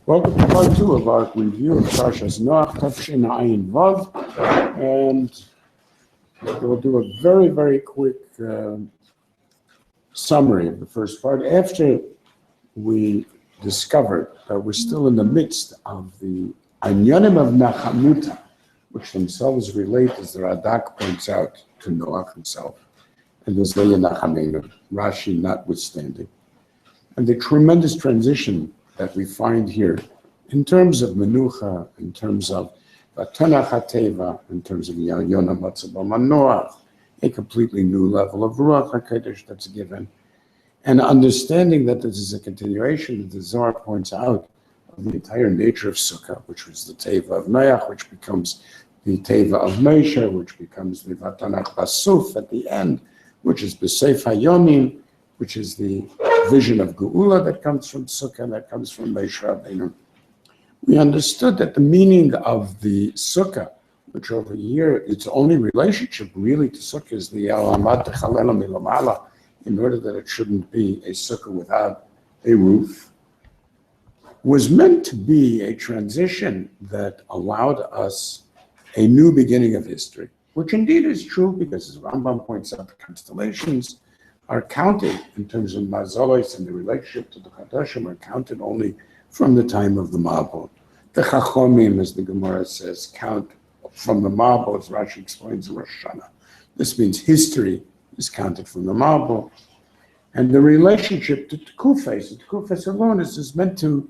Welcome to part two of our review of Parshas Noach, Tafshin Ayin Vav, and we'll do a very, very quick summary of the first part. After we discovered that we're still in the midst of the Anyanim of Nachamuta, which themselves relate, as the Radak points out, to Noach himself, and the Zeya Nachamenu, Rashi notwithstanding. And the tremendous transition that we find here in terms of Menucha, in terms of Tanach HaTeva, in terms of Yona Matzah Noach, a completely new level of Ruach HaKodesh that's given, and understanding that this is a continuation, that the Zohar points out, of the entire nature of Sukkah, which was the Teva of Noach, which becomes the Teva of Moshe, which becomes the Vatanach Basuf at the end, which is B'Seif HaYomim, which is the vision of Geula that comes from Sukkah, that comes from Moshe Rabbeinu. We understood that the meaning of the Sukkah, which over here, its only relationship really to Sukkah is the Alamat Techalela Milamala, in order that it shouldn't be a Sukkah without a roof, was meant to be a transition that allowed us a new beginning of history, which indeed is true because, as Rambam points out, the constellations are counted in terms of mazolos and the relationship to the Chadashim are counted only from the time of the Mabul. The Chachomim, as the Gemara says, count from the Mabul, as Rashi explains in Rosh Hashanah. This means history is counted from the Mabul. And the relationship to Tekufes alone is meant to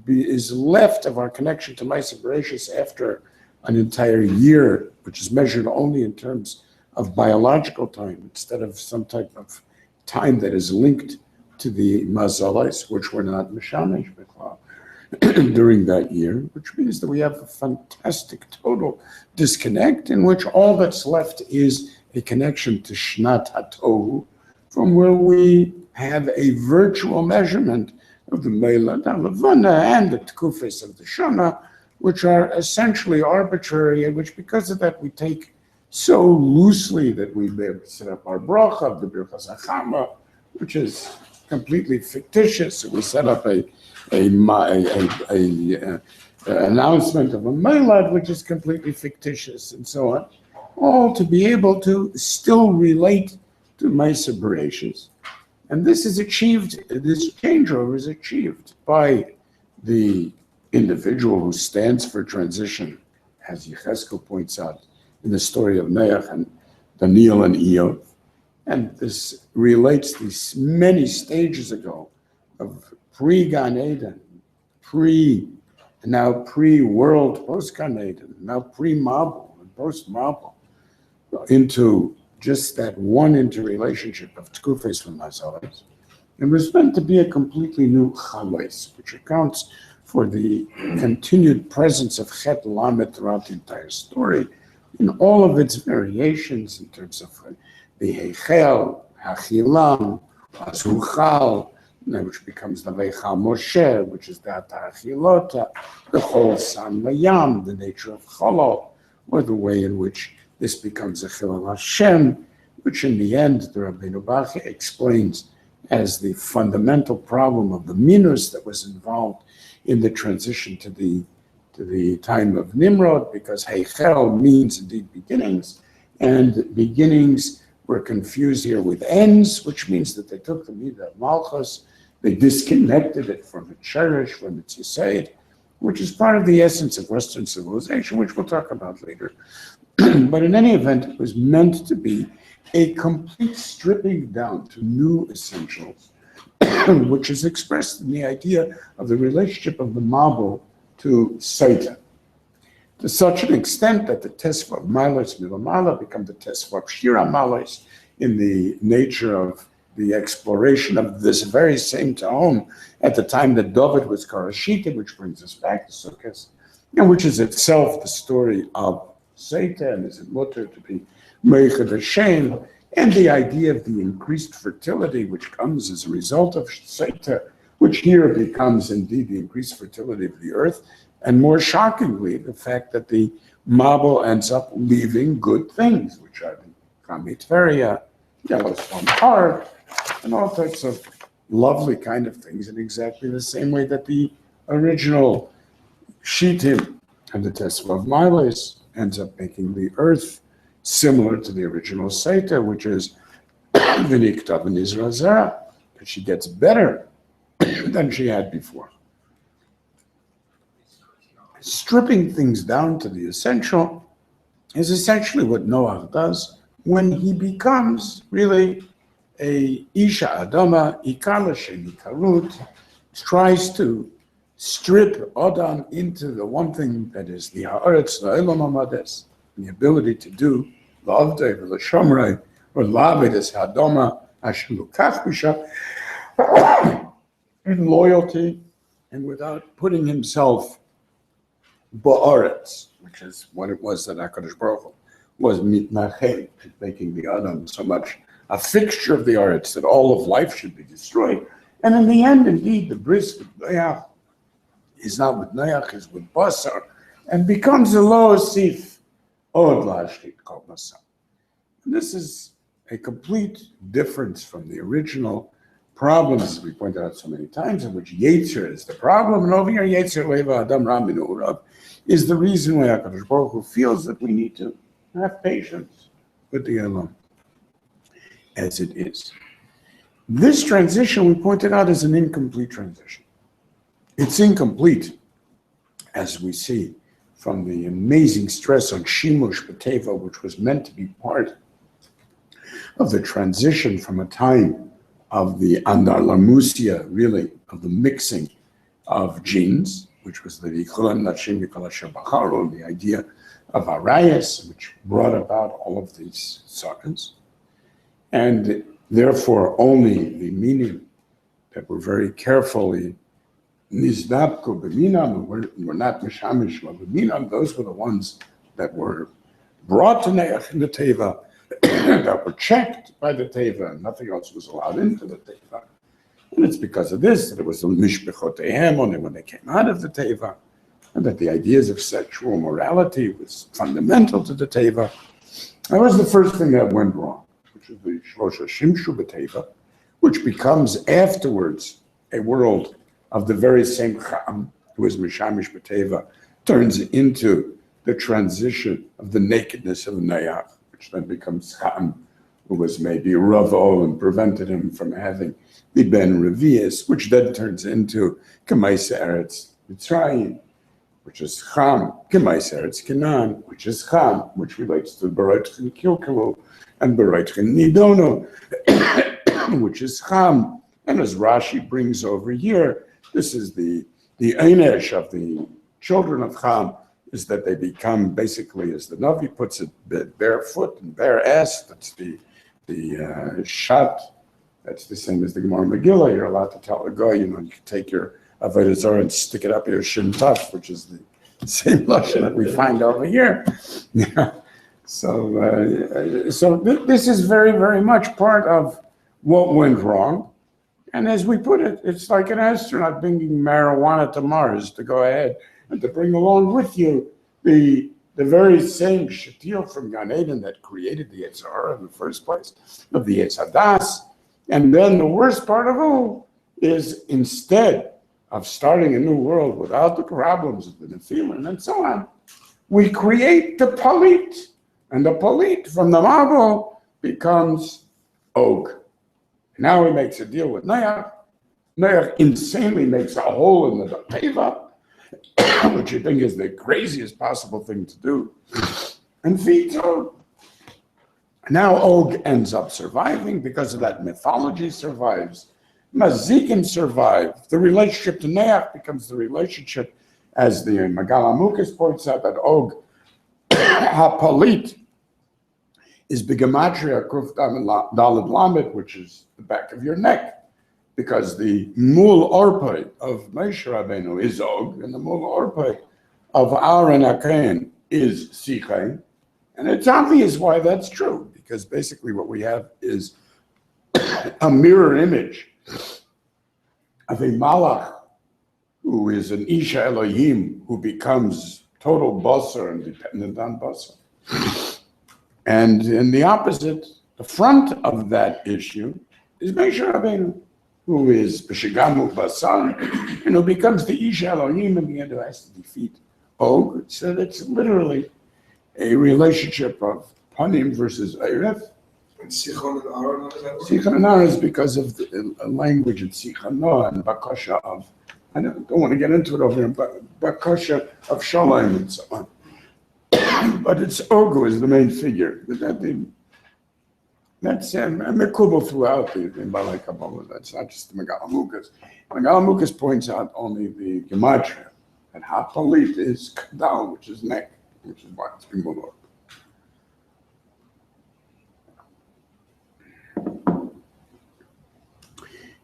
is left of our connection to Maaseh Bereshis after an entire year, which is measured only in terms of biological time, instead of some type of time that is linked to the mazalas, which were not Mishamish B'Klal during that year, which means that we have a fantastic total disconnect in which all that's left is a connection to Shnat HaTohu, from where we have a virtual measurement of the Meilad HaLevana and the Tekufes of the Shana, which are essentially arbitrary, and which because of that we take so loosely that we set up our bracha of the Birchas Hachama, which is completely fictitious. We set up a announcement of a Meilad, which is completely fictitious, and so on, all to be able to still relate to Maaseh Bereshis. And this is achieved, this changeover is achieved by the individual who stands for transition, as Yechezkel points out in the story of Noach and Daniel and Eov. And this relates these many stages ago of pre-Gan Eden, now pre-world, post-Gan Eden, now pre-Mabul and post-Mabul, into just that one interrelationship of Tekufes from Mazalas. It was meant to be a completely new Chalais, which accounts for the continued presence of Chet Lamed throughout the entire story, in all of its variations in terms of the Heichel, Hachilam, Azuchal, which becomes the Veichal Moshe, which is the Achilota, the whole San Mayam, the nature of Cholol, or the way in which this becomes a Chilul Hashem, which in the end the Rabbeinu Bachya explains as the fundamental problem of the minus that was involved in the transition to the time of Nimrod, because Heichel means indeed beginnings, and beginnings were confused here with ends, which means that they took the Midah of Malchus, they disconnected it from its Cherish, from its Yesod, which is part of the essence of Western civilization, which we'll talk about later. But in any event, it was meant to be a complete stripping down to new essentials, which is expressed in the idea of the relationship of the Mabul to Satan, to such an extent that the Tesva of Malos Milamala become the Tesva of Shira Malos in the nature of the exploration of this very same Tahom at the time that David was Karashita, which brings us back to Sukkot, and which is itself the story of Satan, is it mutter to be Meichad Hashem, and the idea of the increased fertility which comes as a result of Satan, which here becomes indeed the increased fertility of the earth, and more shockingly, the fact that the Mabul ends up leaving good things, which are the Kamitveria, yellow stone heart, and all types of lovely kind of things in exactly the same way that the original Shittim and the Tesla of Miles ends up making the earth similar to the original Seta, which is V'niktav in Israel Zera, but she gets better than she had before. Stripping things down to the essential is essentially what Noach does when he becomes really a Isha Adama, Ikala Sheni Karut, tries to strip Adam into the one thing that is the Haaretz, the Elam Amades, the ability to do the Avdei, the Shomrei, or Lavedes Hadoma, Hashem Lukach Bisha, in loyalty and without putting himself Ba'aretz, which is what it was that HaKadosh Baruch Hu was mitnachem, making the Adam so much a fixture of the Aretz that all of life should be destroyed. And in the end, indeed, the bris with Noach is not with Noach, is with Basar, and becomes a lo asif od lashlit kol basar. This is a complete difference from the original problems, as we pointed out so many times, in which Yetzer is the problem, and over here, Yetzer leva adam raminu urav is the reason why HaKadosh Baruch Hu feels that we need to have patience with the Elam as it is. This transition, we pointed out, is an incomplete transition. It's incomplete, as we see from the amazing stress on Shimush B'Teva, which was meant to be part of the transition from a time of the Andar Lamusia, really, of the mixing of genes, which was the Vikulam Nashim Vikulasha Bacharu, the idea of Arayas, which brought about all of these sagas. And therefore, only the meaning that were very carefully Nizdabku B'minam, were not Mishamish B'minam, those were the ones that were brought to Neach in the Teva, that were checked by the Teva, and nothing else was allowed into the Teva. And it's because of this that it was the Mishbechotehem, only when they came out of the Teva, and that the ideas of sexual morality was fundamental to the Teva. That was the first thing that went wrong, which is the Shlosha Shimshu B'Teva, which becomes afterwards a world of the very same Cham, who is Mishamish B'Teva, turns into the transition of the nakedness of Noach, which then becomes Cham, who was maybe Ravo and prevented him from having the Ben Revius, which then turns into Kemaisa Eretz Mitzrayim, which is Cham, Kemaisa Eretz Canaan, which is Cham, which relates to Bereitchen Kilkelu and Bereitchen Nidono, which is Cham. And as Rashi brings over here, this is the Einesh of the children of Cham, is that they become basically, as the Navi puts it, barefoot and bare ass. That's the shot. That's the same as the Gemara Megillah. You're allowed to tell a guy, you can take your Avodah Zarah and stick it up your shin tuff, which is the same lashon that we find over here. So this is very, very much part of what went wrong. And as we put it, it's like an astronaut bringing marijuana to Mars to go ahead and to bring along with you the very same shatil from Gan Eden that created the Yetzer Hara in the first place, of the Yetz Hadas. And then the worst part of all is, instead of starting a new world without the problems of the Nephilim and so on, we create the Palit. And the Palit from the Mabul becomes Og. Now he makes a deal with Noach. Noach insanely makes a hole in the Teva, which you think is the craziest possible thing to do, and feeds Og. Now Og ends up surviving because of that. Mythology survives. Mazikim survive. The relationship to Noach becomes the relationship, as the Magal Amukas points out, that Og HaPalit is Bigamatria Kuf Dalad Lamed, which is the back of your neck, because the Mul Orpei of Moshe Rabbeinu is Og, and the Mul Orpei of Aaron HaKohen is Sichain. And it's obvious why that's true, because basically what we have is a mirror image of a Malach who is an Isha Elohim who becomes total Basar and dependent on Basar. And in the opposite, the front of that issue is Moshe Rabbeinu, who is Beshigamu Basar, and who becomes the Ish Elohim in the end, who has to defeat Og. So that's literally a relationship of Panim versus Eiref. Sichon and Aaron. Sichon and Aaron is because of the language in Sichon and Bakasha of, I don't want to get into it over here, but Bakasha of Shalom and so on. But it's Og who is the main figure. That's Mekubal throughout the Balai Kabbalah. That's not just the Megal Mukas. Megal Mukas points out only the Gematria, and Hapalit is Kadal, which is neck, which is why it's been moved up.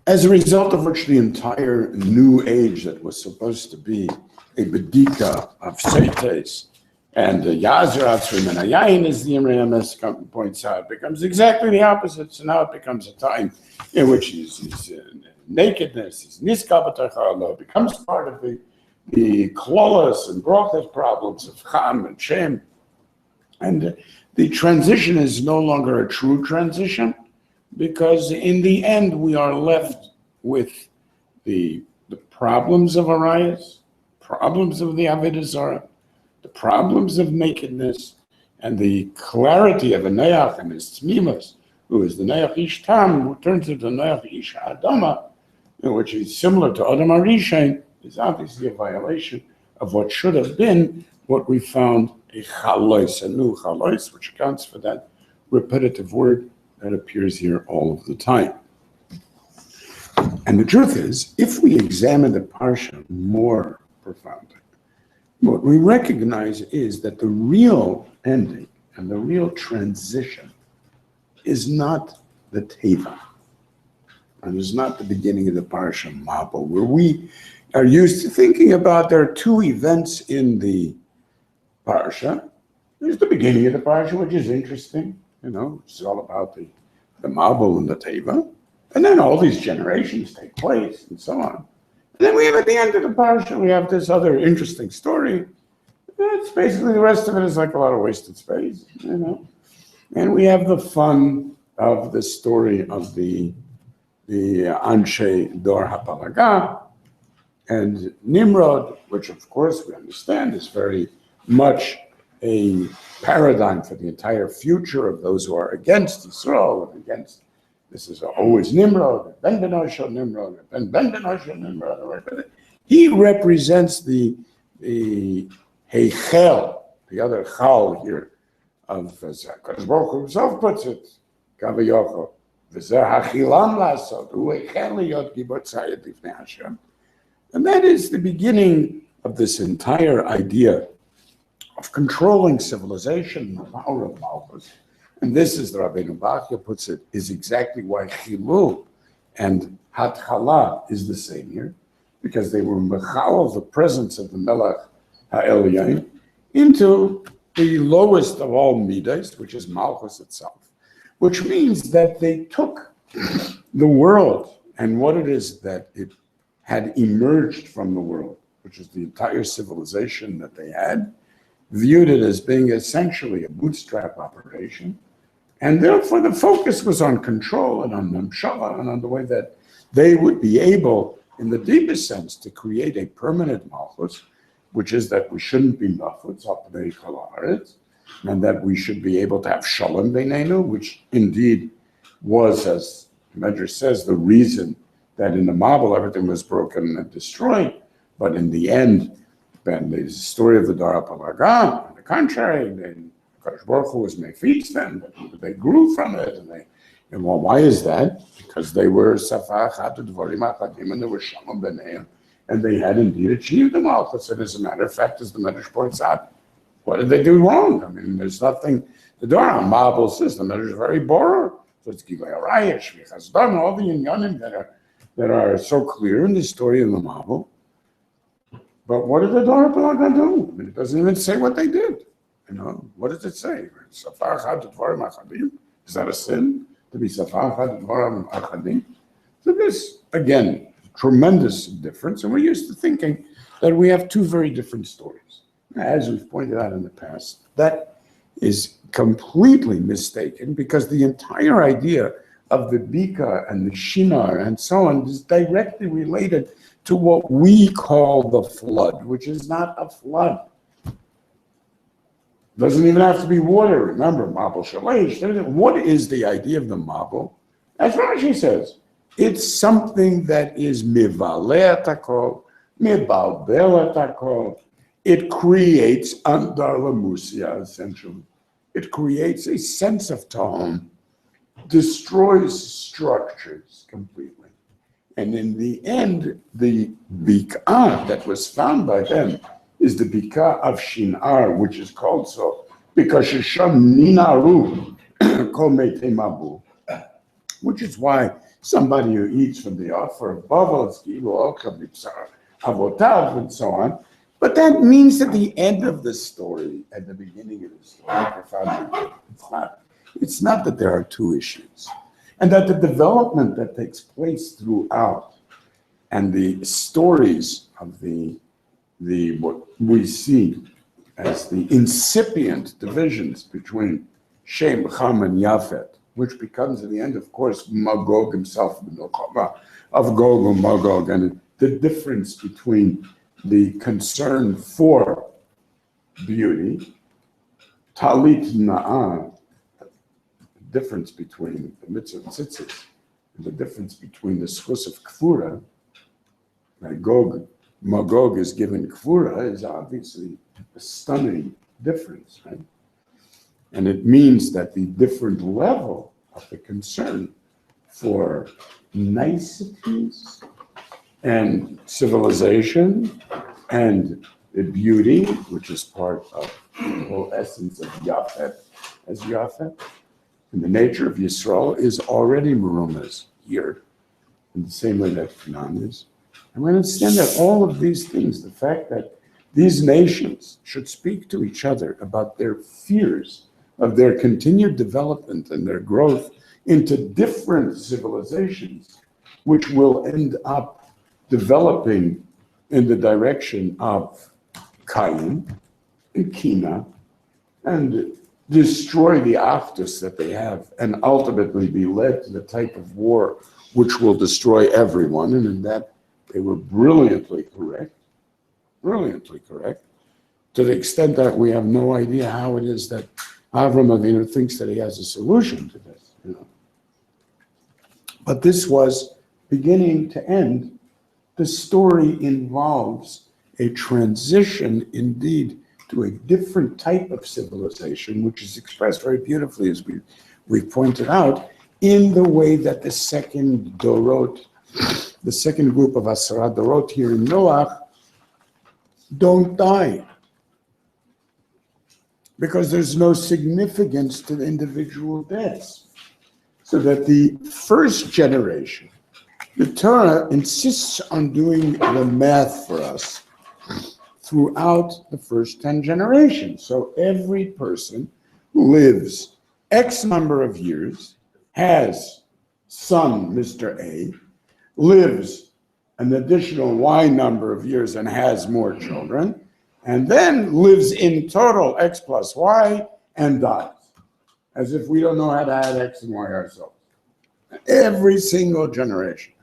As a result of which the entire new age that was supposed to be a Bedika of Seites and the Yazir Atzrim and Ayayin, as the Imre Emes points out, becomes exactly the opposite. So now it becomes a time in which his nakedness, his Niskabatachalo, becomes part of the Klolas and Brochas problems of Cham and Shem. And the transition is no longer a true transition, because in the end we are left with the problems of Arias, problems of the Avodah Zarah, the problems of nakedness, and the clarity of a Noach and his Tzmimus, who is the Noach Ish Tam, who turns into Noach Ish Adama, which is similar to Adam Arishain, is obviously a violation of what should have been what we found a Chalois, a new Chalois, which accounts for that repetitive word that appears here all of the time. And the truth is, if we examine the Parsha more profoundly, what we recognize is that the real ending and the real transition is not the Teva, and is not the beginning of the Parsha Mabul, where we are used to thinking about there are two events in the Parsha. There's the beginning of the Parsha, which is interesting, it's all about the Mabul and the Teva, and then all these generations take place and so on. And then we have at the end of the Parsha, we have this other interesting story. It's basically, the rest of it is like a lot of wasted space, And we have the fun of the story of the Anshe Dor HaPalaga and Nimrod, which of course we understand is very much a paradigm for the entire future of those who are against Yisrael and against. This is always Nimrod, Ben Benoshel Nimrod, Ben Benoshel Nimrod. He represents the Heichel, the other Chal here, of Kadosh Baruch Hu himself puts it, Kavayocho, V'zeh Hachilam Lasot, Hu Heichel Liyot Gibor Tzayed Lifnei Hashem. And that is the beginning of this entire idea of controlling civilization, the power of Malchus. And this, as the Rabbeinu Bachya puts it, is exactly why Chilul and Hatchala is the same here, because they were mechal of the presence of the Melech HaElyon into the lowest of all midas, which is Malchus itself, which means that they took the world and what it is that it had emerged from the world, which is the entire civilization that they had, viewed it as being essentially a bootstrap operation, and therefore the focus was on control and on Namshala and on the way that they would be able, in the deepest sense, to create a permanent Malchus, which is that we shouldn't be Nafutz up the Haaretz, and that we should be able to have Shalom Beinenu, which indeed was, as the Medrash says, the reason that in the Mabul everything was broken and destroyed, but in the end, and the story of the Dara Palaga, on the contrary, Kadosh Baruch Hu was mefitz them, they grew from it, and well, why is that? Because they were Safach Dvarim Achadim, and they were Shalom B'neiim, and they had indeed achieved the Malchus. And as a matter of fact, as the Medrash points out, what did they do wrong? I mean, there's nothing. The Dara Mabul says the Medrash is very boring. So it's Gilei Arayah, Shvichas Dam, all the inyanim that are so clear in the story of the Mabul. But what did the Dara Palaga do? I mean, it doesn't even say what they did. What does it say? Safar Chad Dvarim Achadim? Is that a sin to be Safar Chad Dvarim Achadim? So this, again, tremendous difference, and we're used to thinking that we have two very different stories. As we've pointed out in the past, that is completely mistaken, because the entire idea of the Bika and the Shinar and so on is directly related to what we call the flood, which is not a flood. Doesn't even have to be water. Remember, Mabul Shalesh. What is the idea of the Mabul? As Rashi says, it's something that is mivaleh takol, mibalbel takol. It creates andar lamusia, essentially. It creates a sense of tone, destroys structures completely. And in the end, the bik'ah that was found by them is the bik'ah of Shinar, which is called so because Shisham Ninaru Kol Meitei Mabu, which is why somebody who eats from the offer of Bavel, Avotav, and so on. But that means at the end of the story, at the beginning of the story, it's not that there are two issues, and that the development that takes place throughout, and the stories of the what we see as the incipient divisions between Shem, Ham, and Yafet, which becomes at the end, of course, Magog himself, of Gog and Magog, and the difference between the concern for beauty, Talit Na'ah, the difference between the mitzvah and tzitzis, and the difference between the schus of Kfura, Magog is given Kfura, is obviously a stunning difference, right? And it means that the different level of the concern for niceties and civilization and the beauty, which is part of the whole essence of Yafet, as Yafet, and the nature of Yisrael is already Merumaz here, in the same way that Canaan is. And we understand that all of these things, the fact that these nations should speak to each other about their fears of their continued development and their growth into different civilizations, which will end up developing in the direction of Cain and Kina, and destroy the Achdus that they have, and ultimately be led to the type of war which will destroy everyone. And in that, they were brilliantly correct, to the extent that we have no idea how it is that Avram Avinu thinks that he has a solution to this. But this was beginning to end. The story involves a transition indeed to a different type of civilization, which is expressed very beautifully, as we've pointed out, in the way that the second Dorot, the second group of Asara Dorot here in Noach, don't die. Because there's no significance to the individual deaths. So that the first generation, the Torah insists on doing the math for us throughout the first 10 generations. So every person who lives X number of years, has son, Mr. A, lives an additional Y number of years and has more children, and then lives in total X plus Y and dies, as if we don't know how to add X and Y ourselves. Every single generation.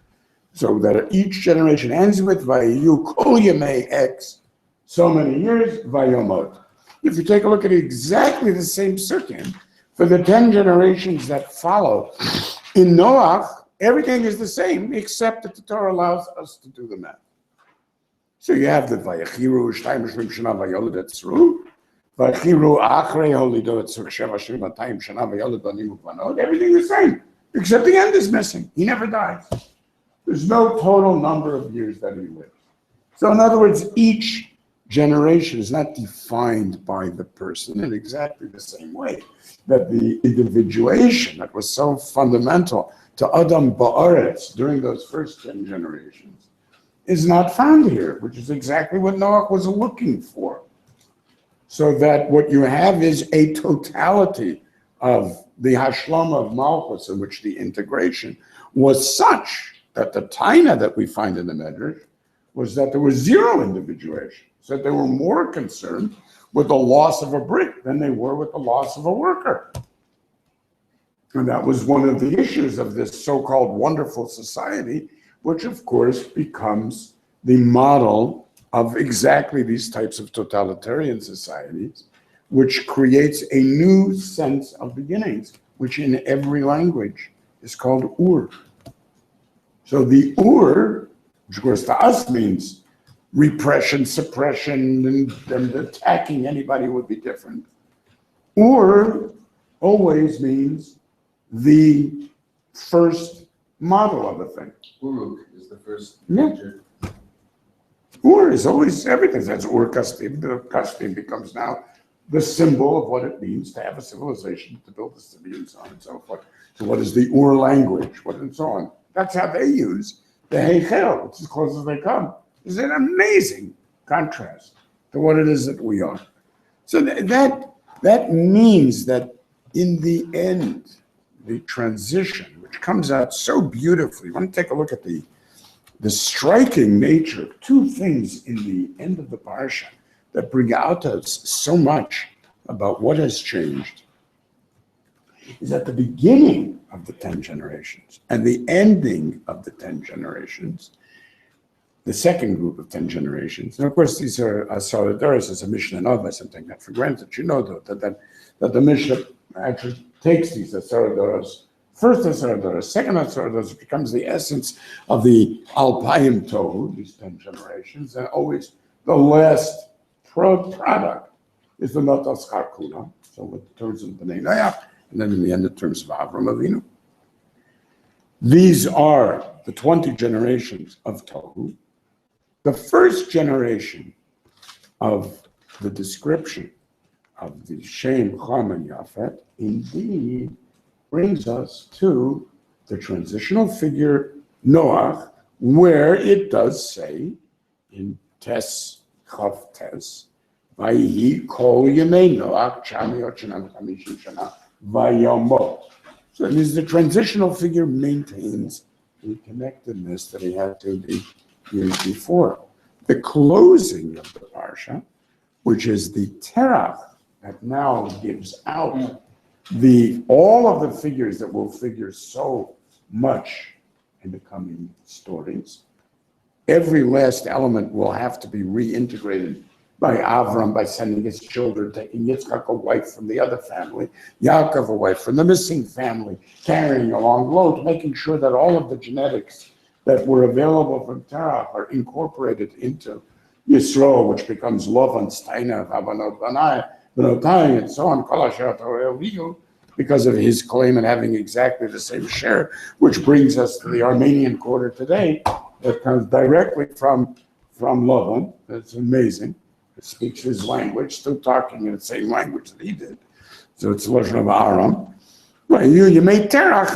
So that each generation ends with Vayu Kol Yemei X, so many years, Vayomot. If you take a look at exactly the same circuit, for the 10 generations that follow, in Noach, everything is the same, except that the Torah allows us to do the math. So you have the Vayachiru, Shtayim Shlim Shana Vayolid Etzru, Vayachiru Achrei Holido Etzru, Sheva Shlim Vatayim Shana Vayolid Banim Uvanot, everything the same, except the end is missing. He never dies. There's no total number of years that he lives. So in other words, each generation is not defined by the person in exactly the same way that the individuation that was so fundamental to Adam Ba'aretz during those first 10 generations is not found here, which is exactly what Noach was looking for. So that what you have is a totality of the Hashlama of Malchus, in which the integration was such that the taina that we find in the Medrash was that there was zero individuation. So they were more concerned with the loss of a brick than they were with the loss of a worker. And that was one of the issues of this so-called wonderful society, which of course becomes the model of exactly these types of totalitarian societies, which creates a new sense of beginnings, which in every language is called ur. So the ur, which of course to us means repression, suppression, and attacking anybody would be different. Ur always means the first model of a thing. Uruk is the first Yeah. picture. Ur is always everything. That's Ur Kastim. The Kastim becomes now the symbol of what it means to have a civilization, to build a city, and so on and so forth. So what is the Ur language? What and so on. That's how they use the Heichel. It's as close as they come. It's an amazing contrast to what it is that we are. So that means that in the end, the transition, which comes out so beautifully, I want to take a look at the striking nature of two things in the end of the parsha that bring out to us so much about what has changed, is at the beginning of the 10 generations and the ending of the 10 generations, the second group of 10 generations. And of course, these are Solidaris as a Mishnah and Avos, and take that for granted. You know that the Mishnah actually takes these Solidaris, first Solidaris, second Solidaris, becomes the essence of the Alpayim Tohu, these 10 generations, and always the last product is the Notas Karkuna, so with terms of Bnei Noach, and then in the end, in terms of Avram Avinu. These are the 20 generations of Tohu. The first generation of the description of the Shem, Cham, and Yafet indeed brings us to the transitional figure Noach, where it does say in Tes, Chav Tes, Vayihi kol yemei Noach 950 shana vayamot. So it means the transitional figure maintains the connectedness that he had to the years before. The closing of the parsha, which is the terach that now gives out all of the figures that will figure so much in the coming stories. Every last element will have to be reintegrated by Avram, by sending his children, taking Yitzchak a wife from the other family, Yaakov a wife from the missing family, carrying along loads, making sure that all of the genetics that were available from Terach are incorporated into Yisroel, which becomes Lovan, Steiner, Havanot, Banai, Benotai, and so on, Kol Asher Torah Evihu, because of his claim and having exactly the same share, which brings us to the Armenian quarter today that comes directly from Lovan. That's amazing. It speaks his language, still talking in the same language that he did. So it's Lashon of Aram. Well, you made Terach,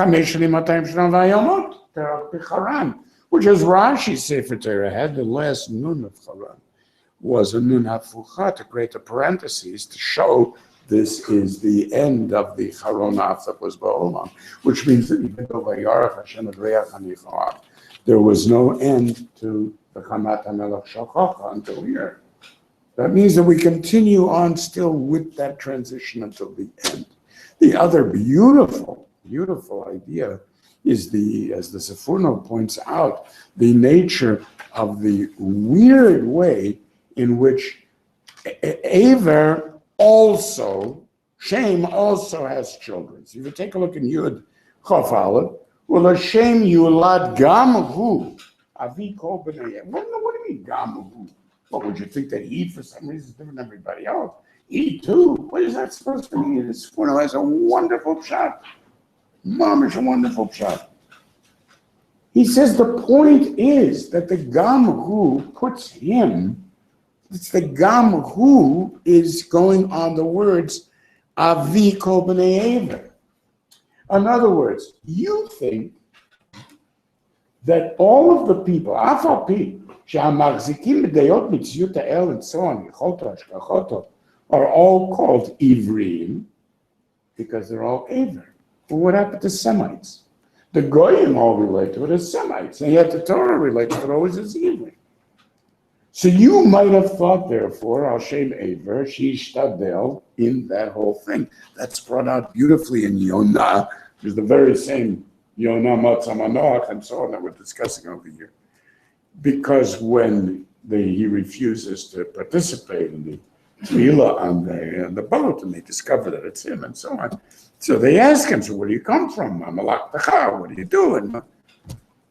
Terach B'Charan, which is Rashi Sefer Torah had the last nun of Charan, was a nun hafucha, to create a parentheses to show this is the end of the Charonaf that was Ba'olam, which means that even though Vayarach Hashem et Reach HaNifach, there was no end to the Chamat HaMelech Shal until here. That means that we continue on still with that transition until the end. The other beautiful idea is as the Sforno points out, the nature of the weird way in which Aver also, Shem also has children. So if you take a look in Yud Chof Aleph, well, Hashem Yulad Gam Hu, Avi Kol B'nai. What do you mean Gam Hu? What would you think that he, for some reason, is different than everybody else? He too. What is that supposed to mean? This Sforno has a wonderful shot. Mamish, a wonderful shot. He says the point is that the Gam Hu puts him. It's the Gam Hu is going on the words Avi Kol B'nai Aver. In other words, you think that all of the people, Afapi, Sha'amachzikim B'dayot Mitziyut Ha'el and so on, Yecholto, Hashkachoto, are all called Ivrim because they're all Aver. Well, what happened to Semites? The Goyim all relate to it as Semites, and yet the Torah relates to it always as Ivrim. So you might have thought, therefore, Al Shem Aver, Shish Tadel, in that whole thing. That's brought out beautifully in Yonah, is the very same Yonah, Matzah, Noach, and so on that we're discussing over here. Because when he refuses to participate in the tefillah on the boat, and they discover that it's him, and so on. So they ask him, so where do you come from? I'm a laktacha, what do you do?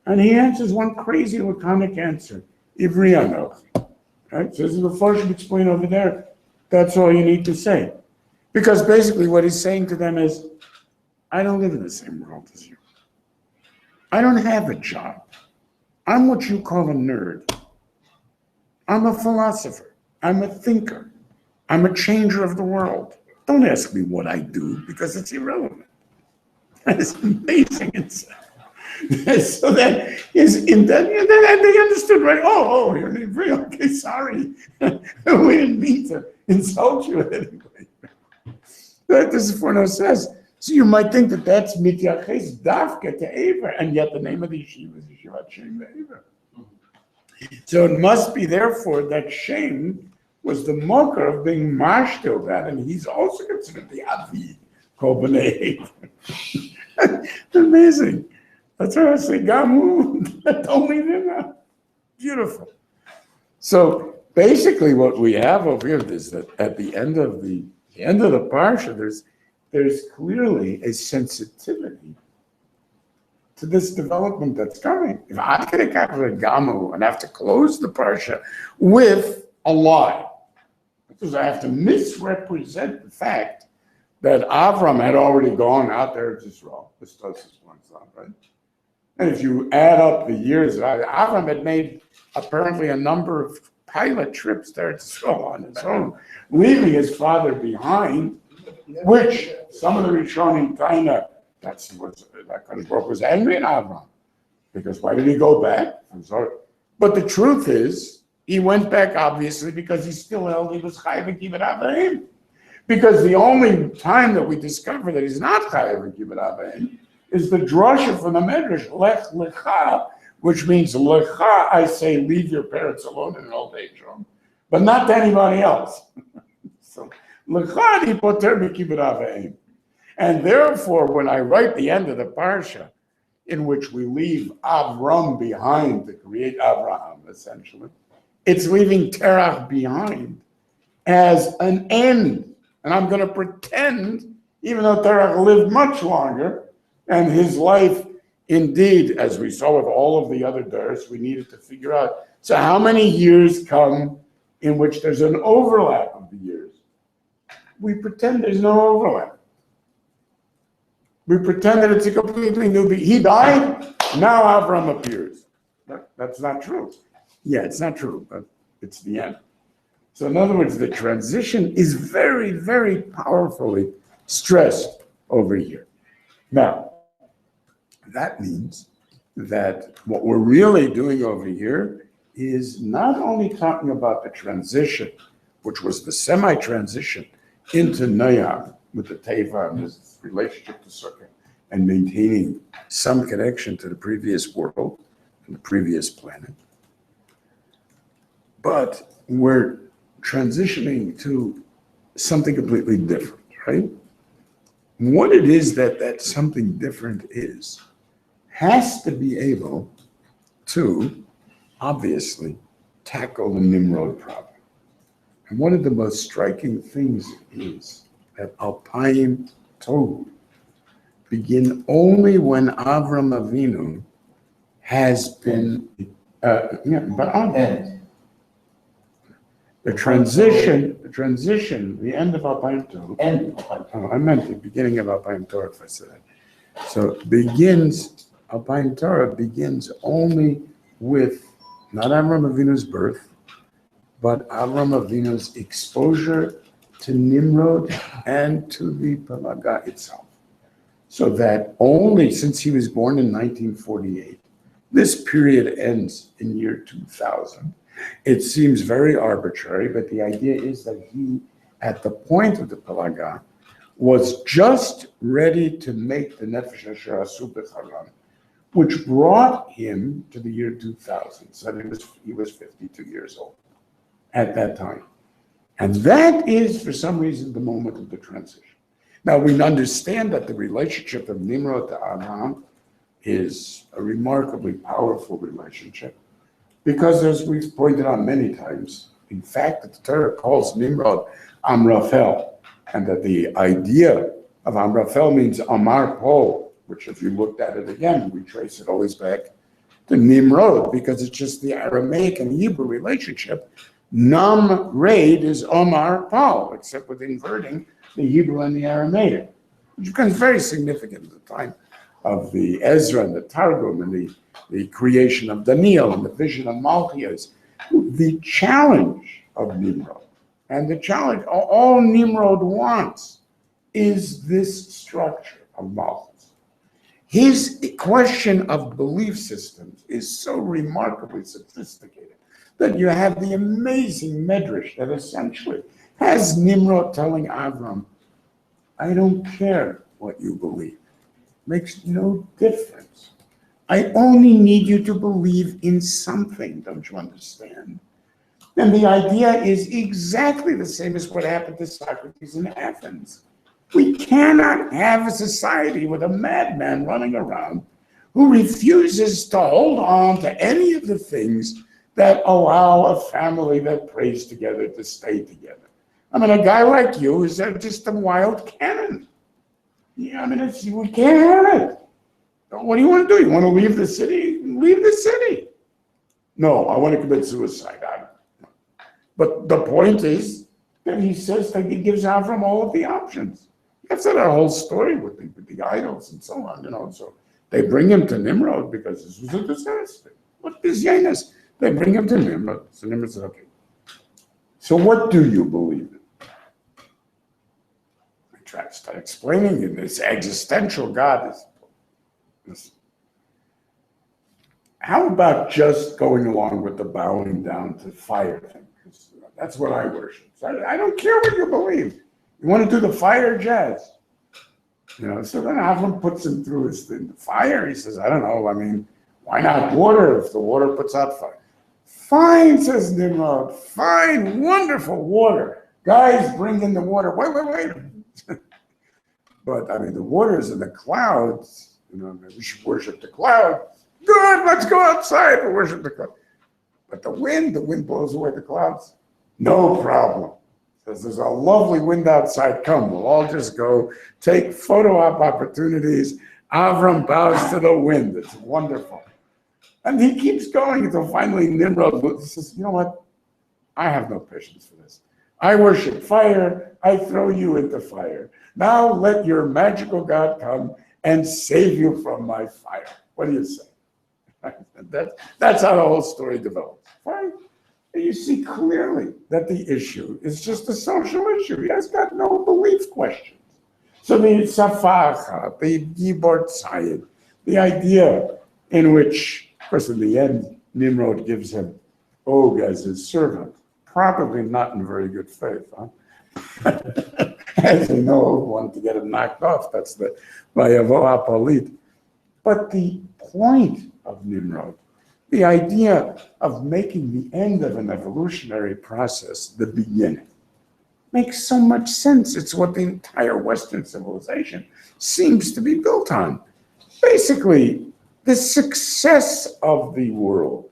And he answers one crazy laconic answer, Ivri Anochi. Right? So this is the first explain over there. That's all you need to say. Because basically what he's saying to them is, I don't live in the same world as you. I don't have a job. I'm what you call a nerd. I'm a philosopher. I'm a thinker. I'm a changer of the world. Don't ask me what I do because it's irrelevant. That is amazing itself. So that is in that, they understood, right? Oh, you're an Hebrew. Okay, sorry. We didn't mean to insult you in any way. That this Forno says. So you might think that that's mityaches dafka to Eber, and yet the name of the yeshiva is Yeshivat Shem Eber. So it must be therefore that Shem was the mocker of being mashtil that, and he's also considered the Avi Kol B'nai Eber. Amazing. That's why I say Gamu. That only them. Beautiful. So basically, what we have over here is that at the end of the parsha, there's clearly a sensitivity to this development that's coming. If I'm going to capture Gamu and have to close the parsha with a lie, because I have to misrepresent the fact that Avram had already gone out there to Israel. This does this one, right? And if you add up the years, Avram had made apparently a number of pilot trips there to Israel on his own, leaving his father behind, which some of the Rishonim kind of, was angry at Avram. Because why did he go back? I'm sorry. But the truth is, he went back obviously because he still held he was chayav v'kibbut avayim. Because the only time that we discover that he's not chayav v'kibbut avayim is the drasha from the Medrash, lech lecha, which means lecha, I say, leave your parents alone in an old age home, but not to anybody else. So lecha ni poter v'kibbut avayim. And therefore, when I write the end of the parsha, in which we leave Avram behind to create Abraham, essentially, it's leaving Terach behind as an end. And I'm going to pretend, even though Terach lived much longer, and his life, indeed, as we saw with all of the other dars, we needed to figure out, so how many years come in which there's an overlap of the years? We pretend there's no overlap. We pretend that it's a completely new being. He died, now Avram appears. That's not true. Yeah, it's not true, but it's the end. So in other words, the transition is very, very powerfully stressed over here. Now, that means that what we're really doing over here is not only talking about the transition, which was the semi-transition into Noach, with the Teva and his relationship to Sukkah, and maintaining some connection to the previous world and the previous planet. But we're transitioning to something completely different, right? What it is that something different is, has to be able to, obviously, tackle the Nimrod problem. And one of the most striking things is that Alpayim Tohu begin only when Avram Avinu has been, the transition, the end of Alpayim Tohu. I meant the beginning of Alpayim Torah, if I said that. So Alpayim Torah begins only with not Avram Avinu's birth, but Avram Avinu's exposure to Nimrod and to the Pelaga itself. So that only since he was born in 1948, this period ends in year 2000. It seems very arbitrary, but the idea is that he, at the point of the Pelaga, was just ready to make the Nefesh Asher Asu B'Charan, which brought him to the year 2000. So he was 52 years old at that time. And that is, for some reason, the moment of the transition. Now, we understand that the relationship of Nimrod to Abraham is a remarkably powerful relationship because, as we've pointed out many times, in fact, that the Torah calls Nimrod Amraphel, and that the idea of Amraphel means Amar Po, which if you looked at it again, we trace it always back to Nimrod because it's just the Aramaic and Hebrew relationship. Nam-Raid is Omar Po, except with inverting the Hebrew and the Aramaic, which becomes very significant at the time of the Ezra and the Targum and the creation of Daniel and the vision of Malchias. The challenge of Nimrod, and the challenge, all Nimrod wants is this structure of Malchus. His question of belief systems is so remarkably sophisticated that you have the amazing medrash that essentially has Nimrod telling Avram, I don't care what you believe. Makes no difference. I only need you to believe in something, don't you understand? And the idea is exactly the same as what happened to Socrates in Athens. We cannot have a society with a madman running around who refuses to hold on to any of the things that allow a family that prays together to stay together. I mean, a guy like you is just a wild cannon. Yeah, I mean, we can't have it. What do you want to do? You want to leave the city? Leave the city. No, I want to commit suicide. But the point is that he says that he gives Avram all of the options. That's not a whole story with the idols and so on, So they bring him to Nimrod because this was a disaster. What is Yanis? They bring him to Nimrod. So Nimrod says, okay. So what do you believe in? I try to start explaining in this existential God. How about just going along with the bowing down to fire thing? That's what I worship. So I don't care what you believe. You want to do the fire, jazz? So then Avram puts him through his thing. The fire, he says, I don't know. I mean, why not water if the water puts out fire? Fine, says Nimrod. Fine, wonderful water. Guys, bring in the water. Wait. But I mean, the water's in the clouds. We should worship the cloud. Good, let's go outside and worship the cloud. But the wind blows away the clouds. No problem. Says there's a lovely wind outside. Come, we'll all just go take photo op opportunities. Avram bows to the wind. It's wonderful. And he keeps going until finally Nimrod says, you know what? I have no patience for this. I worship fire. I throw you into fire. Now let your magical God come and save you from my fire. What do you say? That's how the whole story develops. Right? And you see clearly that the issue is just a social issue. He has got no belief questions. So the Safacha, the Gibor Tzayid, the idea in which, of course, in the end, Nimrod gives him Og as his servant, probably not in very good faith. Huh? As you know, wanted to get him knocked off. That's the Vayavo Apalit. But the point of Nimrod, the idea of making the end of an evolutionary process the beginning, makes so much sense. It's what the entire Western civilization seems to be built on. Basically, the success of the world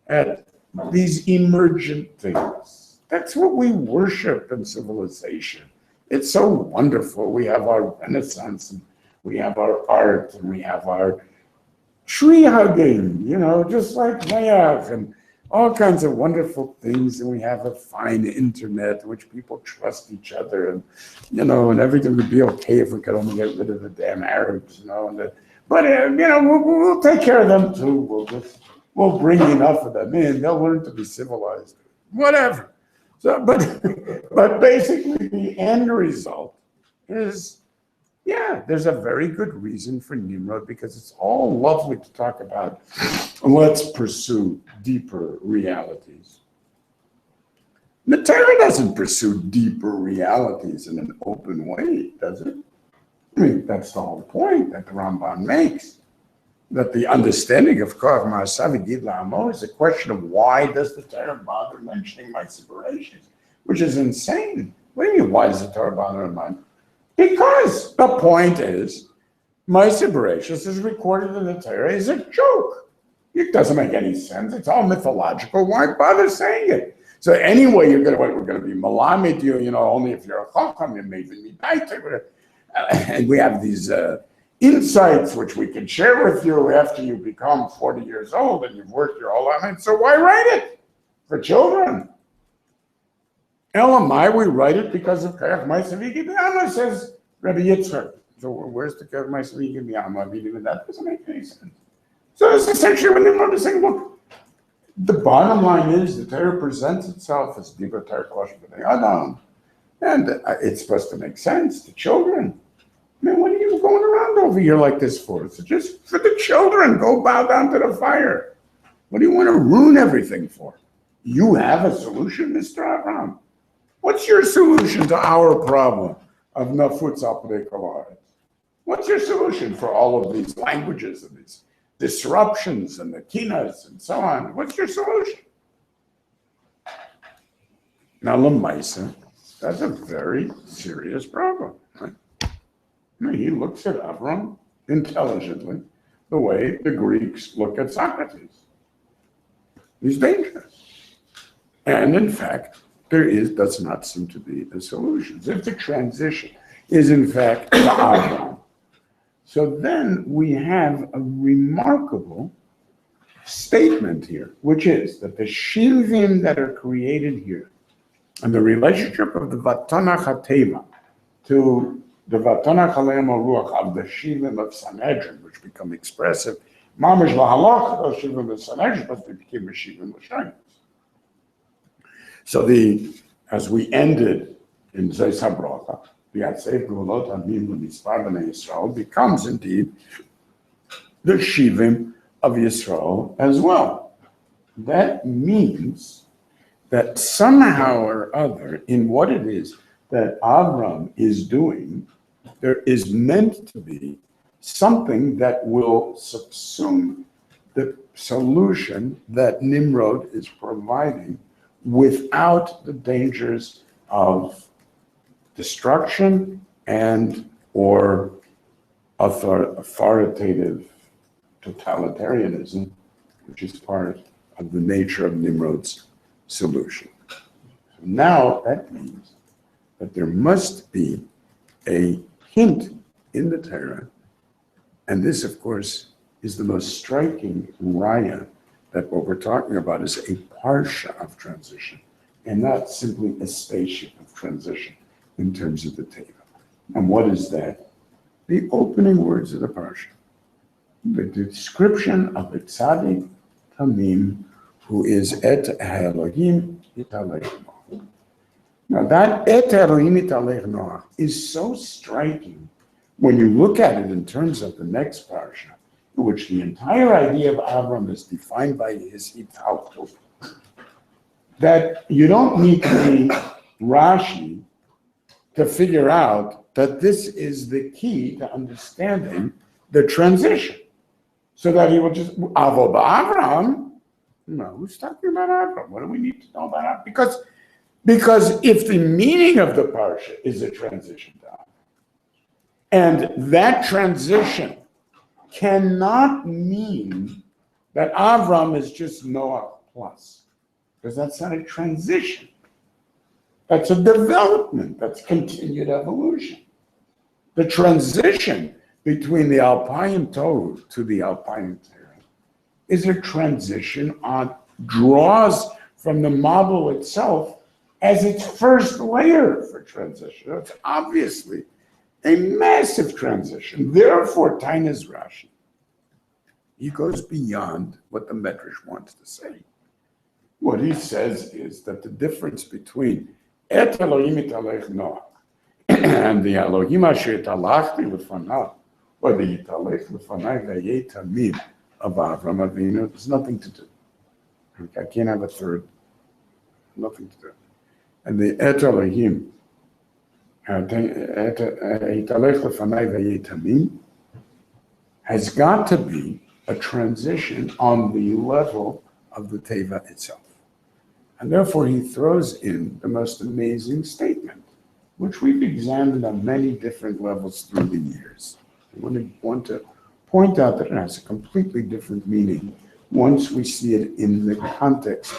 at these emergent things. That's what we worship in civilization. It's so wonderful. We have our Renaissance, and we have our art, and we have our tree hugging, just like Noach, and all kinds of wonderful things. And we have a fine internet in which people trust each other, and and everything would be okay if we could only get rid of the damn Arabs, we'll take care of them too. We'll bring enough of them in. They'll learn to be civilized, whatever. So, but basically, the end result is, there's a very good reason for Nimrod, because it's all lovely to talk about, let's pursue deeper realities. The Torah doesn't pursue deeper realities in an open way, does it? I mean, that's the whole point that the Ramban makes. That the understanding of Koach Ma'asav Yigid La'amo is a question of why does the Torah bother mentioning my separations, which is insane. What do you mean, why does the Torah bother in mind? Because the point is, Ma'aseh Bereshis is recorded in the Torah as a joke. It doesn't make any sense. It's all mythological. Why bother saying it? So anyway, we're going to be malamed you, only if you're a chacham, you may be midaita. And we have these insights which we can share with you after you become 40 years old and you've worked your whole life. So why write it for children? Elamai, we write it because of Kayach Ma'aseh V'Yigid, says Rabbi Yitzchak. So where's the Kayach Ma'aseh V'Yigid? I mean, even that doesn't make any sense. So it's essentially when they wrote the second book. The bottom line is the Torah presents itself as Dibur Torah Kolosh B'nei Adam, and it's supposed to make sense to children. Man, what are you going around over here like this for? It's just for the children. Go bow down to the fire. What do you want to ruin everything for? You have a solution, Mr. Abraham. What's your solution to our problem of Nafutz Apnei Kol Haaretz? What's your solution for all of these languages and these disruptions and the kinas and so on? What's your solution? Now, Lamaisa, that's a very serious problem, right? He looks at Avram intelligently the way the Greeks look at Socrates. He's dangerous. And in fact, does not seem to be a solution. If the transition is in fact to Avram, so then we have a remarkable statement here, which is that the shivim that are created here and the relationship of the Vatanach HaTeva to the Vatanach Aleim HaRuach of the shivim of Sanhedrin, which become expressive, Mamish Lahalach, those shivim of Sanhedrin, but they became a shivim L'Shayim. So as we ended in Zeis HaBracha, the Yatzei Gulot Amim L'Mispar B'nei Yisrael becomes indeed the Shivim of Yisrael as well. That means that somehow or other, in what it is that Avram is doing, there is meant to be something that will subsume the solution that Nimrod is providing without the dangers of destruction and or authoritative totalitarianism, which is part of the nature of Nimrod's solution. So now that means that there must be a hint in the Torah, and this, of course, is the most striking raya that what we're talking about is a parsha of transition and not simply a spaceship of transition in terms of the Teva. And what is that? The opening words of the parsha. The description of the tzaddik tamim, who is et Elohim italech Noach. Now that et Elohim italech Noach is so striking when you look at it in terms of the next parsha, in which the entire idea of Avram is defined by his hitalchut, that you don't need to be Rashi to figure out that this is the key to understanding the transition. So that he will just, Avo Avram? No, who's talking about Avram? What do we need to know about Avram? Because if the meaning of the parsha is a transition to Avram, and that transition cannot mean that Avram is just Noah plus, because that's not a transition. That's a development. That's continued evolution. The transition between the Alpine Tohu to the Alpine Torah is a transition draws from the model itself as its first layer for transition. It's obviously a massive transition. Therefore, Tainas Rashi, he goes beyond what the Medrash wants to say. What he says is that the difference between Et Elohim italech Noach and the Elohim asher italachti l'fanav, or the italech l'fanai v'yeh tamim of Avram Avinu, there's nothing to do. I can't have a third. Nothing to do. And the Et Elohim italech l'fanai v'yeh tamim has got to be a transition on the level of the Teva itself. And therefore he throws in the most amazing statement. which we've examined on many different levels through the years. I want to point out that it has a completely different meaning once we see it in the context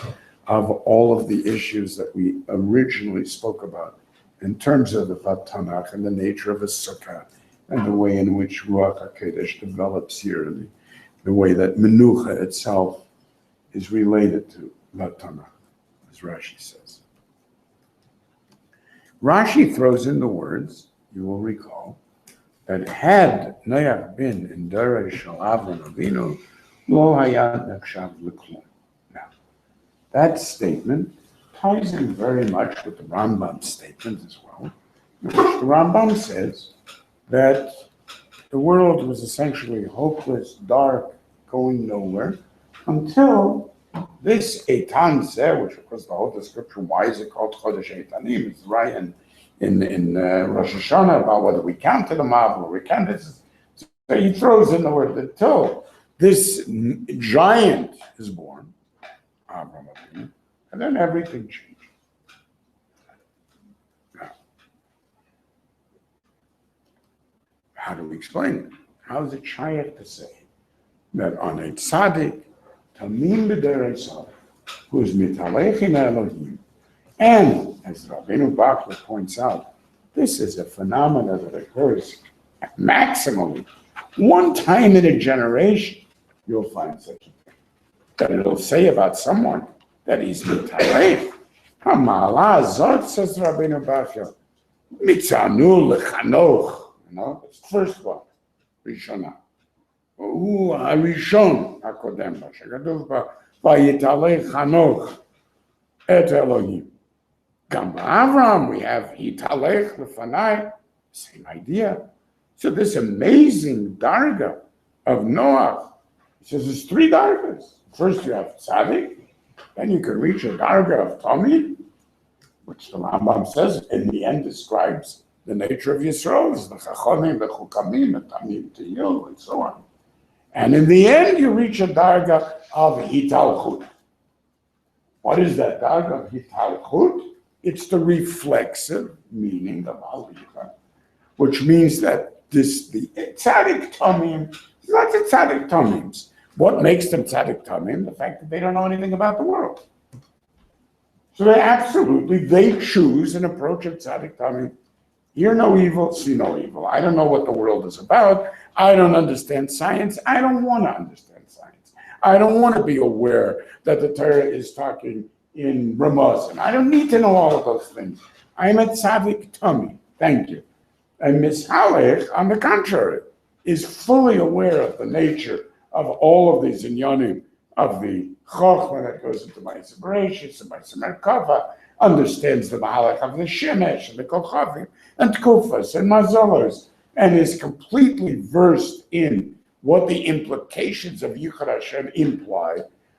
of all of the issues that we originally spoke about in terms of the Tanakh and the nature of a sukkah and the way in which Ruach HaKodesh develops here, and the way that Menucha itself is related to Tanakh, as Rashi says. Rashi throws in the words, you will recall, that had Noach been in Derei Shel Avram Avinu, lo hayad nakshav l'klum. Now, that statement ties in very much with the Rambam's statement as well, in which the Rambam says that the world was essentially hopeless, dark, going nowhere, until this Eitan Zeh, which of course the whole description, why is it called Chodesh Eitanim? It's right in Rosh Hashanah about whether we counted the Mavel or we counted this. So he throws in the word until this giant is born, Avram Avinu, and then everything changed. Now, how do we explain it? How is it shaykh to say that on a tzaddik, Tamim b'derei who is mitalech in Elohim, and as Rabbeinu Bachler points out, this is a phenomenon that occurs maximally one time in a generation. You'll find such a thing, that it'll say about someone that he's mitalech. Hamala zot, says Rabbeinu Bachler, mitzanu lechanoch. You know, it's the first one, Rishonah. הוא הראשון הקודם, שכתוב בה, ויתהלך חנוך את אלוהים. גם באברהם, we have יתהלך לפניי, same idea. So this amazing darga of Noach, he says there's three dargas. First you have tzaddik, then you can reach a darga of Tomid, which the Rambam says in the end describes the nature of Yisrael, the Chachamim, the Chukamim, the Tamim Tiyul, and so on. And in the end, you reach a darga of Hitalchut. What is that darga of Hitalchut? It's the reflexive meaning of Halicha, which means that the tzaddik tamim, lots of tzaddik tamims. What makes them tzaddik tamim? The fact that they don't know anything about the world. So they choose an approach of tzaddik tamim. Hear no evil, see no evil. I don't know what the world is about. I don't understand science. I don't want to understand science. I don't want to be aware that the Torah is talking in Ramaz. I don't need to know all of those things. I'm a tzaddik tamim. Thank you. And Mishalech, on the contrary, is fully aware of the nature of all of these inyanim, of the chokhmah that goes into Ma'aseh Bereshis and Ma'aseh Merkava, understands the Mahalach of the Shemesh and the Kochavim and Tkufas and Mazolos, and is completely versed in what the implications of Yichud Hashem imply,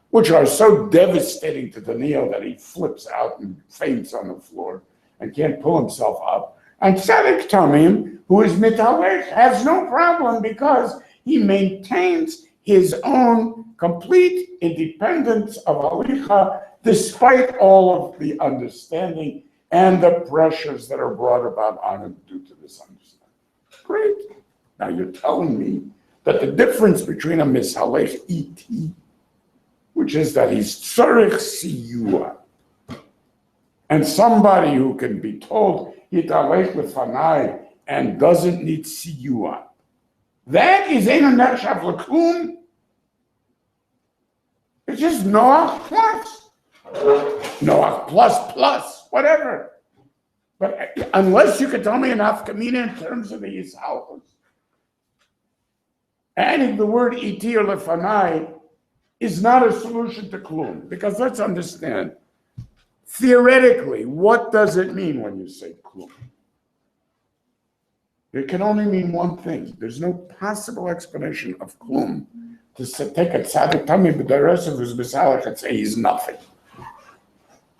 which are so devastating to Daniel that he flips out and faints on the floor and can't pull himself up. And Tzaddik Tamim, who is mitalech, has no problem because he maintains his own complete independence of Halicha despite all of the understanding and the pressures that are brought about on him due to this understanding. Great. Now you're telling me that the difference between a Mishalech Et, which is that he's tzarich siyua, and somebody who can be told Yitalech lefanai and doesn't need siyua, that is ein nechshav l'klum. It's just Noach plus. Noach plus, whatever. But unless you could tell me enough kamina in terms of the Yishalchus, adding the word iti or lefanai is not a solution to klum. Because let's understand, theoretically, what does it mean when you say klum? It can only mean one thing. There's no possible explanation of klum to take a tzaddik tamim b'daras of his misalach and say he's nothing.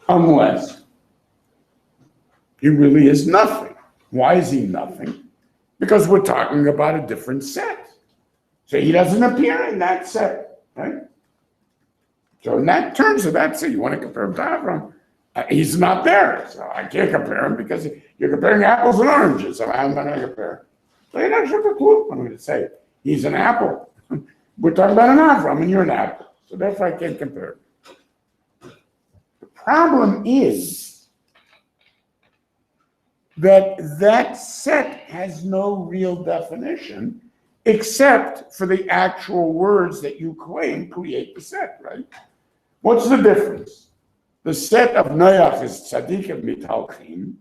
Unless he really is nothing. Why is he nothing? Because we're talking about a different set. So he doesn't appear in that set, right? So in that terms of that set, you want to compare him to Avram, He's not there, so I can't compare him because you're comparing apples and oranges, so I'm not going to compare. So you're not sure the clue. I'm going to say he's an apple. We're talking about an Avram, and you're an apple, so therefore I can't compare. The problem is that set has no real definition except for the actual words that you claim create the set, right? What's the difference? The set of Noach is tzaddikim mitalchim,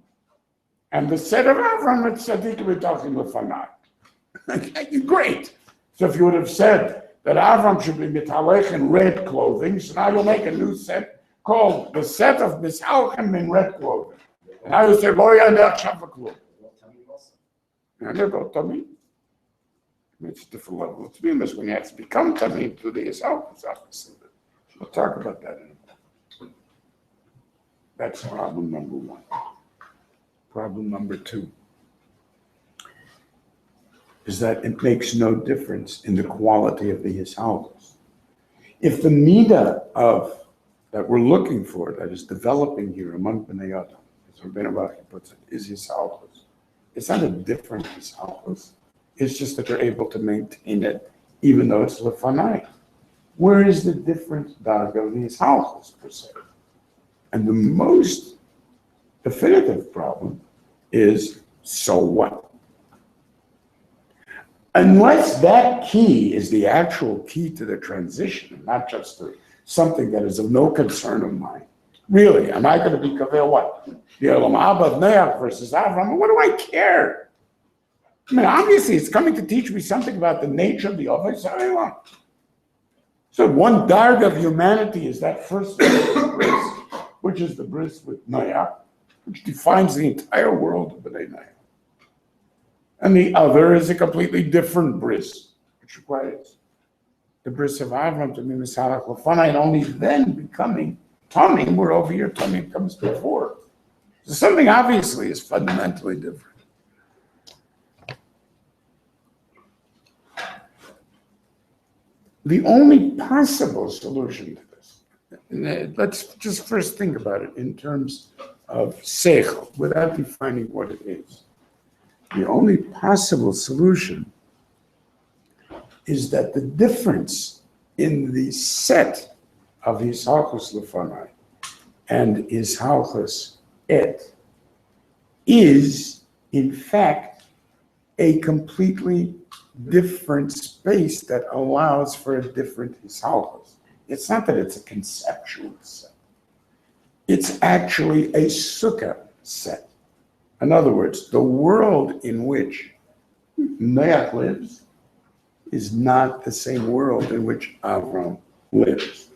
and the set of Avram is tzaddikim mitalchim lefanai. Great. So if you would have said that Avram should be mitalech in red clothing, so now you'll make a new set called the set of mitalchim in red clothing. And I would say, lo yadeh shafaklum. And they're both tamim. It's a different level of tamimus when you have to become tamim to the yourself. It's opposite. We'll talk about that in a moment. That's problem number one. Problem number two is that it makes no difference in the quality of the Yishaldos. If the midah of that we're looking for, that is developing here among Bnei Adam, as Rabbeinu Bachya puts it, is Yishaldos. It's not a different Yishaldos. It's just that they're able to maintain it, even though it's lefanai. Where is the different darga of the Yishaldos per se? And the most definitive problem is, so what? Unless that key is the actual key to the transition, not just something that is of no concern of mine. Really, am I going to be kavel what? The Olam Haba of Noach versus Avram? What do I care? I mean, obviously, it's coming to teach me something about the nature of the Ovis Ha'olam. So one darg of humanity is that first bris, which is the bris with Noach, which defines the entire world of B'nai Noach. And the other is a completely different bris, which requires the bris of Avram to be Misalach Lefanai, and only then becoming Tamim, where over here Tamim comes before. So something obviously is fundamentally different. The only possible solution to this, let's just first think about it in terms of seichel, without defining what it is. The only possible solution is that the difference in the set of Yishalchus Lefanai and Yishalchus Et is, in fact, a completely different space that allows for a different Yishalchus. It's not that it's a conceptual set. It's actually a sukkah set. In other words, the world in which Noach lives is not the same world in which Avram lives.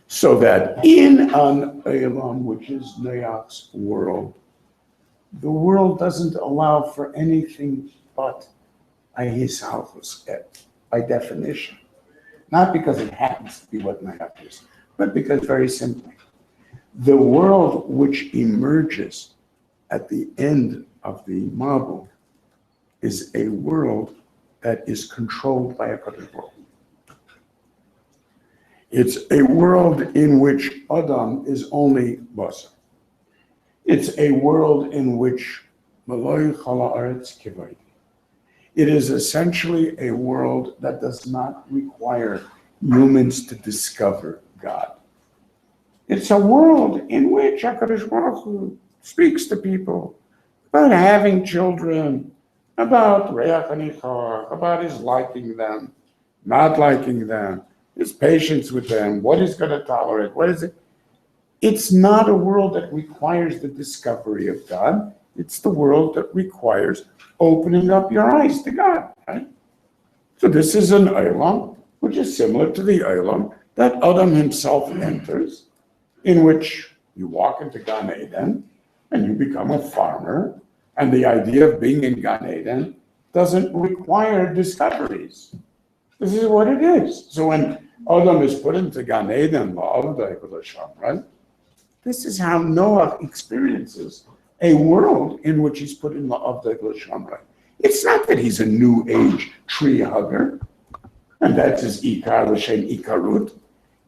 So that in an Olam, which is Noach's world, the world doesn't allow for anything but a Yishalchus Et, by definition. Not because it happens to be what Noach is, but because very simply, the world which emerges at the end of the Mabul is a world that is controlled by a Kadosh Baruch Hu. It's a world in which Adam is only Basar. It's a world in which Maloi Chala Aretz Kivaydi. It is essentially a world that does not require humans to discover God. It's a world in which HaKadosh Baruch Hu speaks to people about having children, about Reach HaNichar, about his liking them, not liking them, his patience with them, what he's going to tolerate, what is it? It's not a world that requires the discovery of God. It's the world that requires opening up your eyes to God, right? So this is an Olam, which is similar to the Olam that Adam himself enters, in which you walk into Gan Eden and you become a farmer, and the idea of being in Gan Eden doesn't require discoveries. This is what it is. So when Adam is put into Gan Eden, right? This is how Noah experiences a world in which he's put in La'avdei L'Shamrai. It's not that he's a new age tree hugger, and that's his Ikar L'Shem Ikarut.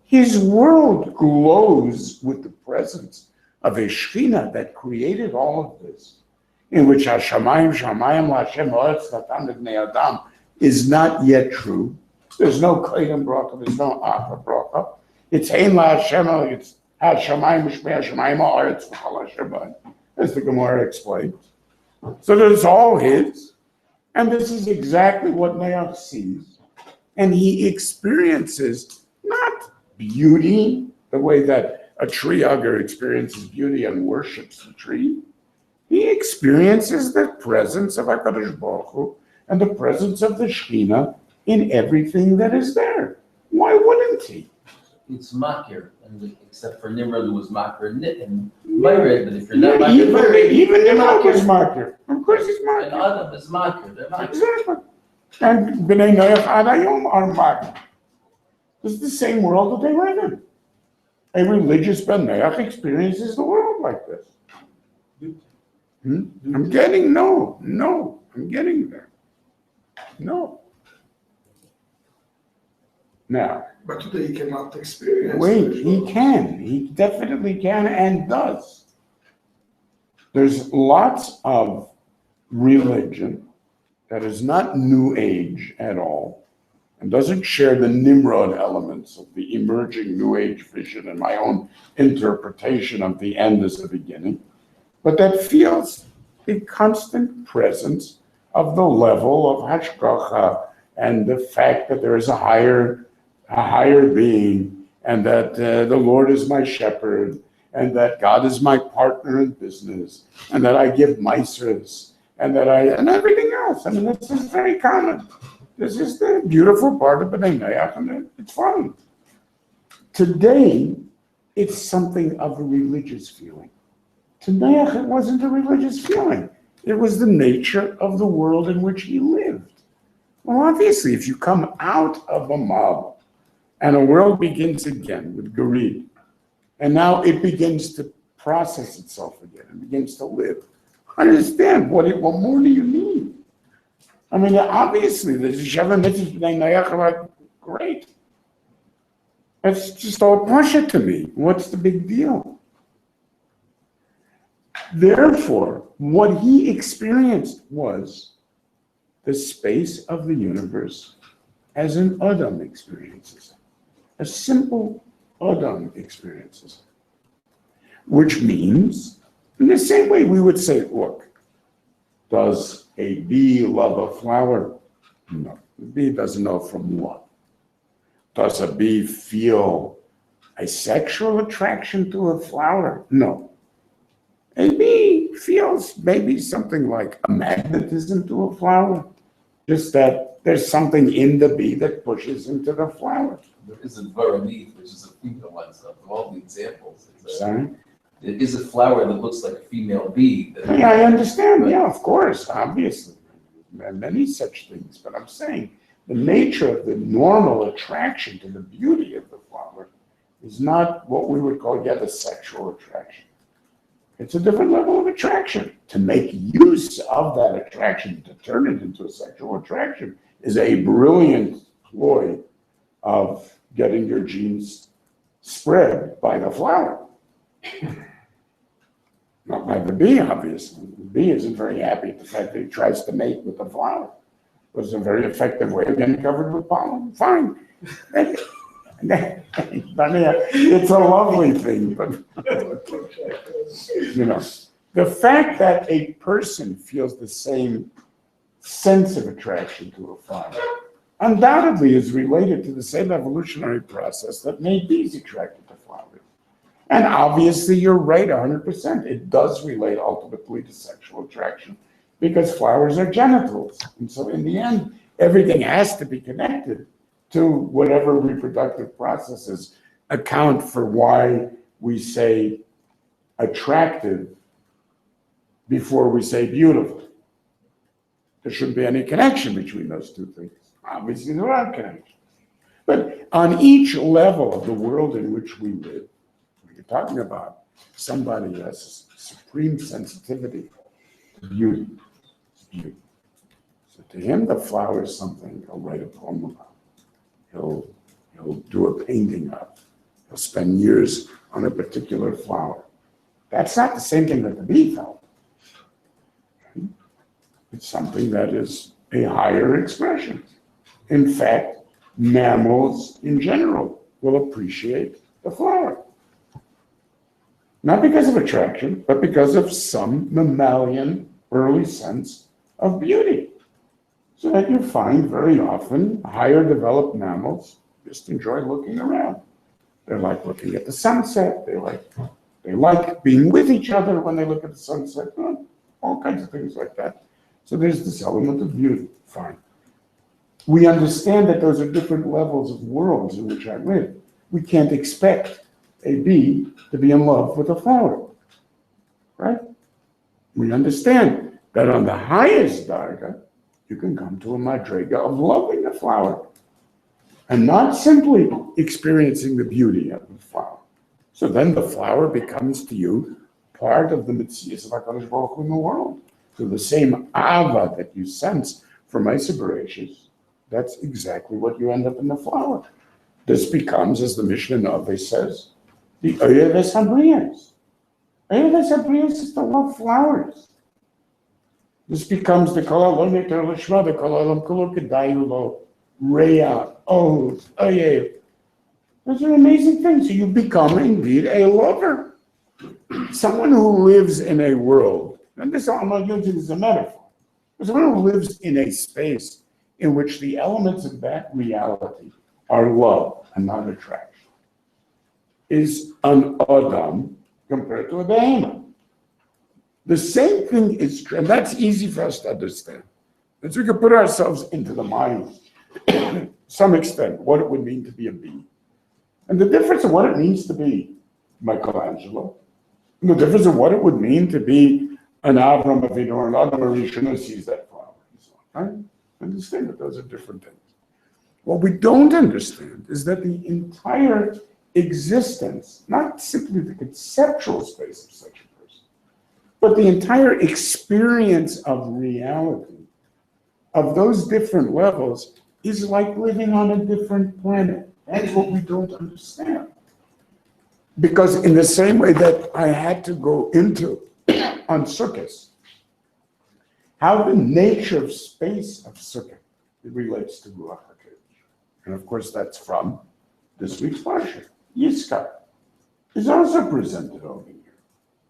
His world glows with the presence of a Shekhinah that created all of this, in which Hashamayim Shamayim Lashem Ha'etz Natan B'nei Adam is not yet true. There's no Kodim Bracha, there's no Acha Bracha. It's Ein LaHashem, it's Hashamayim Shmei Hashamayim Ha'etz V'chol HaShamayim, as the Gemara explains. So there's all his, and this is exactly what Noach sees. And he experiences not beauty the way that a tree hugger experiences beauty and worships the tree. He experiences the presence of HaKadosh Baruch Hu and the presence of the Shekhinah in everything that is there. Why wouldn't he? It's makir, except for Nimrod, who was makir and Myred, but if you're not makir, even Nimrod was makir. Of course he's makir. And Adam is makir. They're makir. Exactly. And B'nai Noach Ad Hayom are makir. This is the same world that they live in. A religious Ben Noach experiences the world like this. I'm getting I'm getting there. No. Now, But today he cannot experience. wait, he can. He definitely can and does. There's lots of religion that is not New Age at all and doesn't share the Nimrod elements of the emerging New Age vision and my own interpretation of the end as the beginning, but that feels the constant presence of the level of hashgacha and the fact that there is a higher being, and that the Lord is my shepherd, and that God is my partner in business, and that I give maasros, and everything else. I mean, this is very common. This is the beautiful part of B'nai Noach, and it's fun. Today, it's something of a religious feeling. To Noach, it wasn't a religious feeling. It was the nature of the world in which he lived. Well, obviously, if you come out of a mob and a world begins again with Garid, and now it begins to process itself again and begins to live, understand what more do you need? I mean, obviously, the Sheva Mitzvahs B'nai Noach are like, great. It's just all Pasha to me. What's the big deal? Therefore, what he experienced was the space of the universe as an Adam experiences it. A simple Adam experiences it. Which means, in the same way we would say, look, does a bee love a flower? No. The bee doesn't know from what. Does a bee feel a sexual attraction to a flower? No. A bee feels maybe something like a magnetism to a flower, just that there's something in the bee that pushes into the flower. There is a varanith, which is a female one, so of all the examples. Sorry? There is a flower that looks like a female bee. Yeah, I understand. Yeah, of course, obviously. There are many such things, but I'm saying the nature of the normal attraction to the beauty of the flower is not what we would call yet a sexual attraction. It's a different level of attraction. To make use of that attraction, to turn it into a sexual attraction, is a brilliant ploy of getting your genes spread by the flower. Not by the bee, obviously. The bee isn't very happy at the fact that he tries to mate with the flower. But it's a very effective way of getting covered with pollen. Fine. It's a lovely thing, but the fact that a person feels the same sense of attraction to a flower undoubtedly is related to the same evolutionary process that made bees attracted to flowers. And obviously, you're right 100%. It does relate ultimately to sexual attraction because flowers are genitals. And so in the end, everything has to be connected to whatever reproductive processes account for why we say attractive before we say beautiful. There shouldn't be any connection between those two things. Obviously, there are connections. But on each level of the world in which we live, you're talking about somebody who has supreme sensitivity to beauty. So to him, the flower is something he'll write a poem about. He'll do a painting of. He'll spend years on a particular flower. That's not the same thing that the bee felt. It's something that is a higher expression. In fact, mammals in general will appreciate the flower. Not because of attraction, but because of some mammalian early sense of beauty. So that you find very often higher developed mammals just enjoy looking around. They like looking at the sunset. They like being with each other when they look at the sunset. All kinds of things like that. So there's this element of beauty. Fine. We understand that those are different levels of worlds in which I live. We can't expect a bee to be in love with a flower, right? We understand that on the highest darga, you can come to a madrega of loving the flower and not simply experiencing the beauty of the flower. So then the flower becomes to you part of the mitzvahs of HaKadosh Baruch Hu in the world. So the same ava that you sense from Isa Bereshis, that's exactly what you end up in the flower. This becomes, as the Mishnah Nove says, the Oyeves Habriyas. Oyeves Habriyas is to love flowers. This becomes the Kol Alon Yeter L'Shma, the Kol Olam Kulo Kedayu Lo, Reya, Oz, Oyev. Those are amazing things. So you become indeed a lover. Someone who lives in a world, and this I'm not using as a metaphor, but someone who lives in a space in which the elements of that reality are love and not attraction, is an Adam compared to a behemoth. The same thing is true, and that's easy for us to understand. That we can put ourselves into the mind, to some extent, what it would mean to be a bee. And the difference of what it means to be Michelangelo, and the difference of what it would mean to be an Avram Avinu or an Adam Rishon who sees that flower. And so on, right? Understand that those are different things. What we don't understand is that the entire existence, not simply the conceptual space of such a person, but the entire experience of reality, of those different levels, is like living on a different planet. That's what we don't understand. Because in the same way that I had to go into on Sukkot, how the nature of space of Sukkot relates to Ruach HaKodesh. And of course, that's from this week's Parsha. Yitzchak is also presented over here.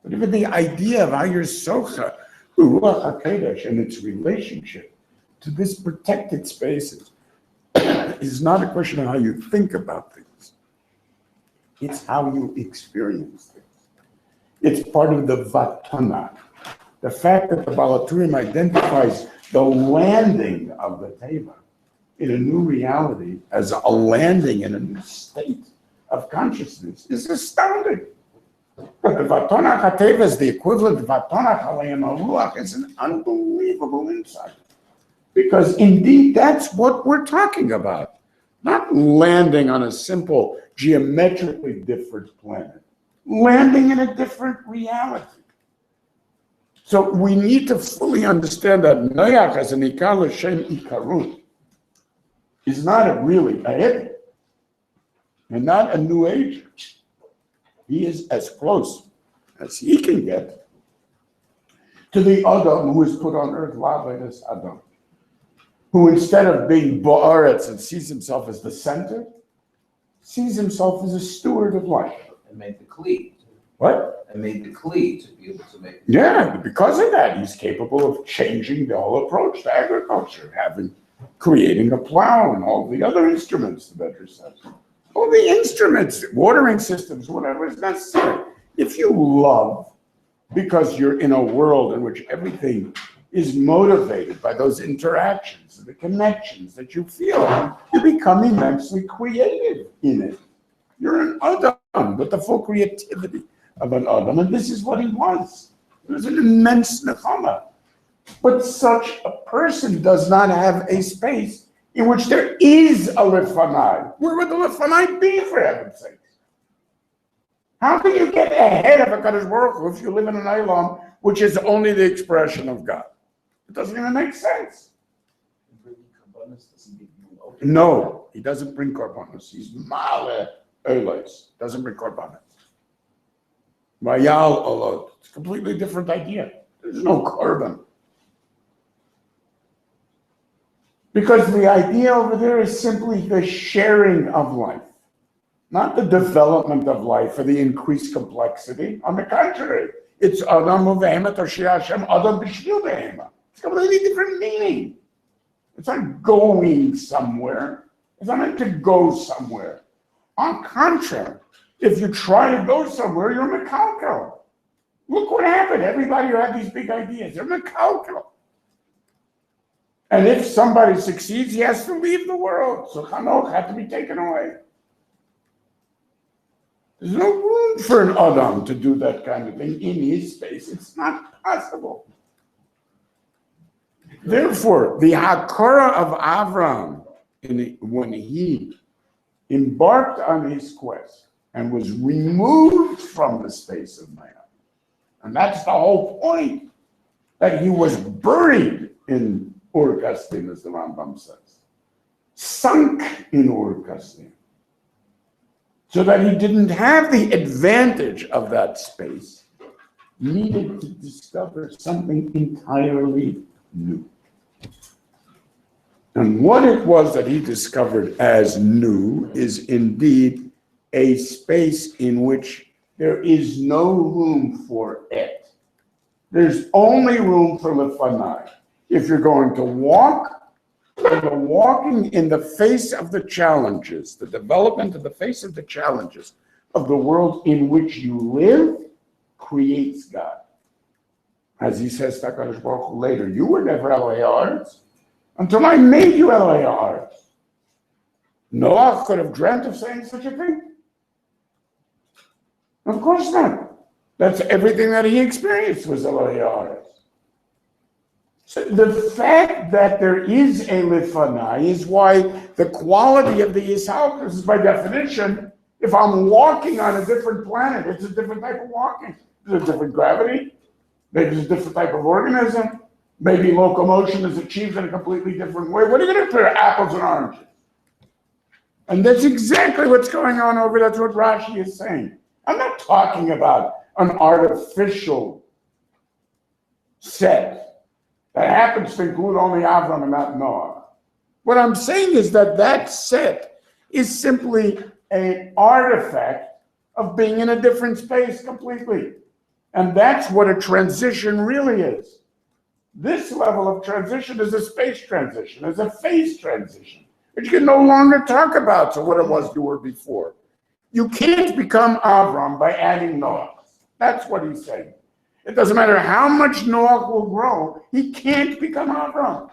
But even the idea of how you're socha, Ruach HaKodesh, and its relationship to this protected spaces is not a question of how you think about things. It's how you experience things. It's part of the Vatana. The fact that the Balaturim identifies the landing of the Teva in a new reality as a landing in a new state of consciousness is astounding. But the Vatana HaTeva is the equivalent of Vatana Halayim HaRuach. It's an unbelievable insight. Because indeed, that's what we're talking about. Not landing on a simple, geometrically different planet. Landing in a different reality. So we need to fully understand that Noach as an Ikar L'Shem Ikarut is not really a hippie and not a new age. He is as close as he can get to the Adam who is put on earth, Lavedas Adam, who instead of being Ba'aretz and sees himself as the center, sees himself as a steward of life. And made the Kli. What? And made the Kli to be able to make. Yeah, because of that, he's capable of changing the whole approach to agriculture, creating a plow and all the other instruments, the Bedra says. All the instruments, watering systems, whatever is necessary. If you love, because you're in a world in which everything is motivated by those interactions, the connections that you feel, you become immensely creative in it. You're an Adam with the full creativity of an Adam, and this is what he was. He was an immense nechama. But such a person does not have a space in which there is a lefanai. Where would the lefanai be, for heaven's sake? How can you get ahead of a HaKadosh Baruch Hu if you live in an Olam which is only the expression of God? It doesn't even make sense. No, he doesn't bring korbanos. He's male oilos. Doesn't bring korbanos. Mayal olod. It's a completely different idea. There's no carbon. Because the idea over there is simply the sharing of life, not the development of life or the increased complexity. On the contrary, it's Adam Uvehema Toshia Hashem Adam B'Shvil Behema. It's a completely different meaning. It's not going somewhere. It's not meant to go somewhere. On contrary, if you try to go somewhere, you're mekalkel. Look what happened. Everybody who had these big ideas, they're mekalkel. And if somebody succeeds, he has to leave the world. So Hanoch had to be taken away. There's no room for an Adam to do that kind of thing in his space. It's not possible. Therefore, the Hakara of Avram, when he embarked on his quest and was removed from the space of man, and that's the whole point, that he was buried in Ur Kasdim, as the Rambam says, sunk in Ur Kasdim, so that he didn't have the advantage of that space, needed to discover something entirely new. And what it was that he discovered as new is indeed a space in which there is no room for it. There's only room for lefanai. If you're going to walk, the walking in the face of the challenges, the development in the face of the challenges of the world in which you live creates God. As he says to HaKadosh Baruch Hu later, you were never Elohei Haaretz until I made you Elohei Haaretz. Noach could have dreamt of saying such a thing? Of course not. That's everything that he experienced was Elohei Haaretz. So the fact that there is a Lifanai is why the quality of the Yishalkus is by definition, if I'm walking on a different planet, it's a different type of walking. There's a different gravity, maybe there's a different type of organism, maybe locomotion is achieved in a completely different way. What are you going to compare apples and oranges? And that's exactly what's going on over there. That's what Rashi is saying. I'm not talking about an artificial set that happens to include only Avram and not Noah. What I'm saying is that that set is simply an artifact of being in a different space completely. And that's what a transition really is. This level of transition is a space transition, is a phase transition, which you can no longer talk about to what it was you were before. You can't become Avram by adding Noah. That's what he's saying. It doesn't matter how much Noach will grow, he can't become Avram.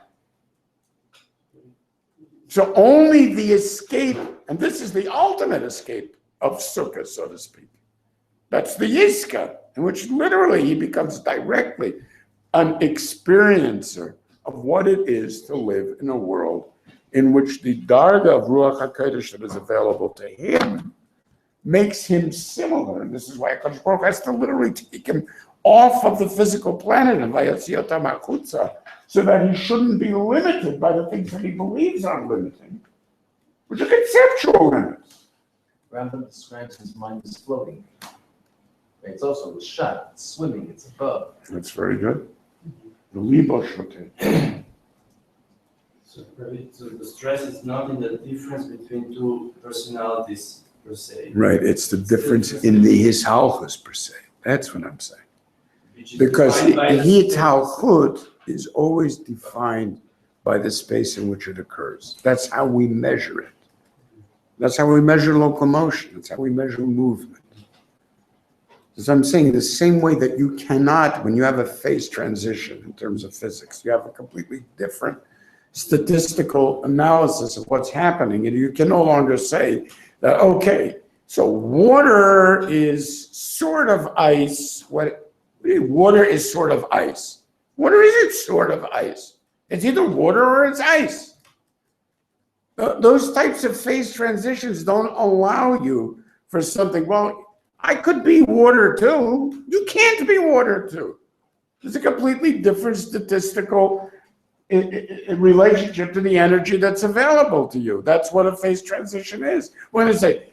So only the escape, and this is the ultimate escape of Sukkah, so to speak. That's the Yiska, in which literally he becomes directly an experiencer of what it is to live in a world in which the Darga of Ruach HaKodesh that is available to him makes him similar. And this is why HaKadosh Baruch Hu has to literally take him off of the physical planet and vayotziota machutza, so that he shouldn't be limited by the things that he believes are limiting, which are conceptual limits. Rambam describes his mind as floating. It's also a shot, it's swimming, it's above. That's very good. The libo shote. So the stress is not in the difference between two personalities per se. Right, it's the difference in the hishalchus per se. That's what I'm saying. Because Hitalchut is always defined by the space in which it occurs. That's how we measure it. That's how we measure locomotion. That's how we measure movement. As I'm saying, the same way that you cannot, when you have a phase transition in terms of physics, you have a completely different statistical analysis of what's happening, and you can no longer say that, okay, so water is sort of ice. Water is sort of ice. Water isn't sort of ice. It's either water or it's ice. Those types of phase transitions don't allow you for something, well, I could be water too. You can't be water too. There's a completely different statistical relationship to the energy that's available to you. That's what a phase transition is. When I say,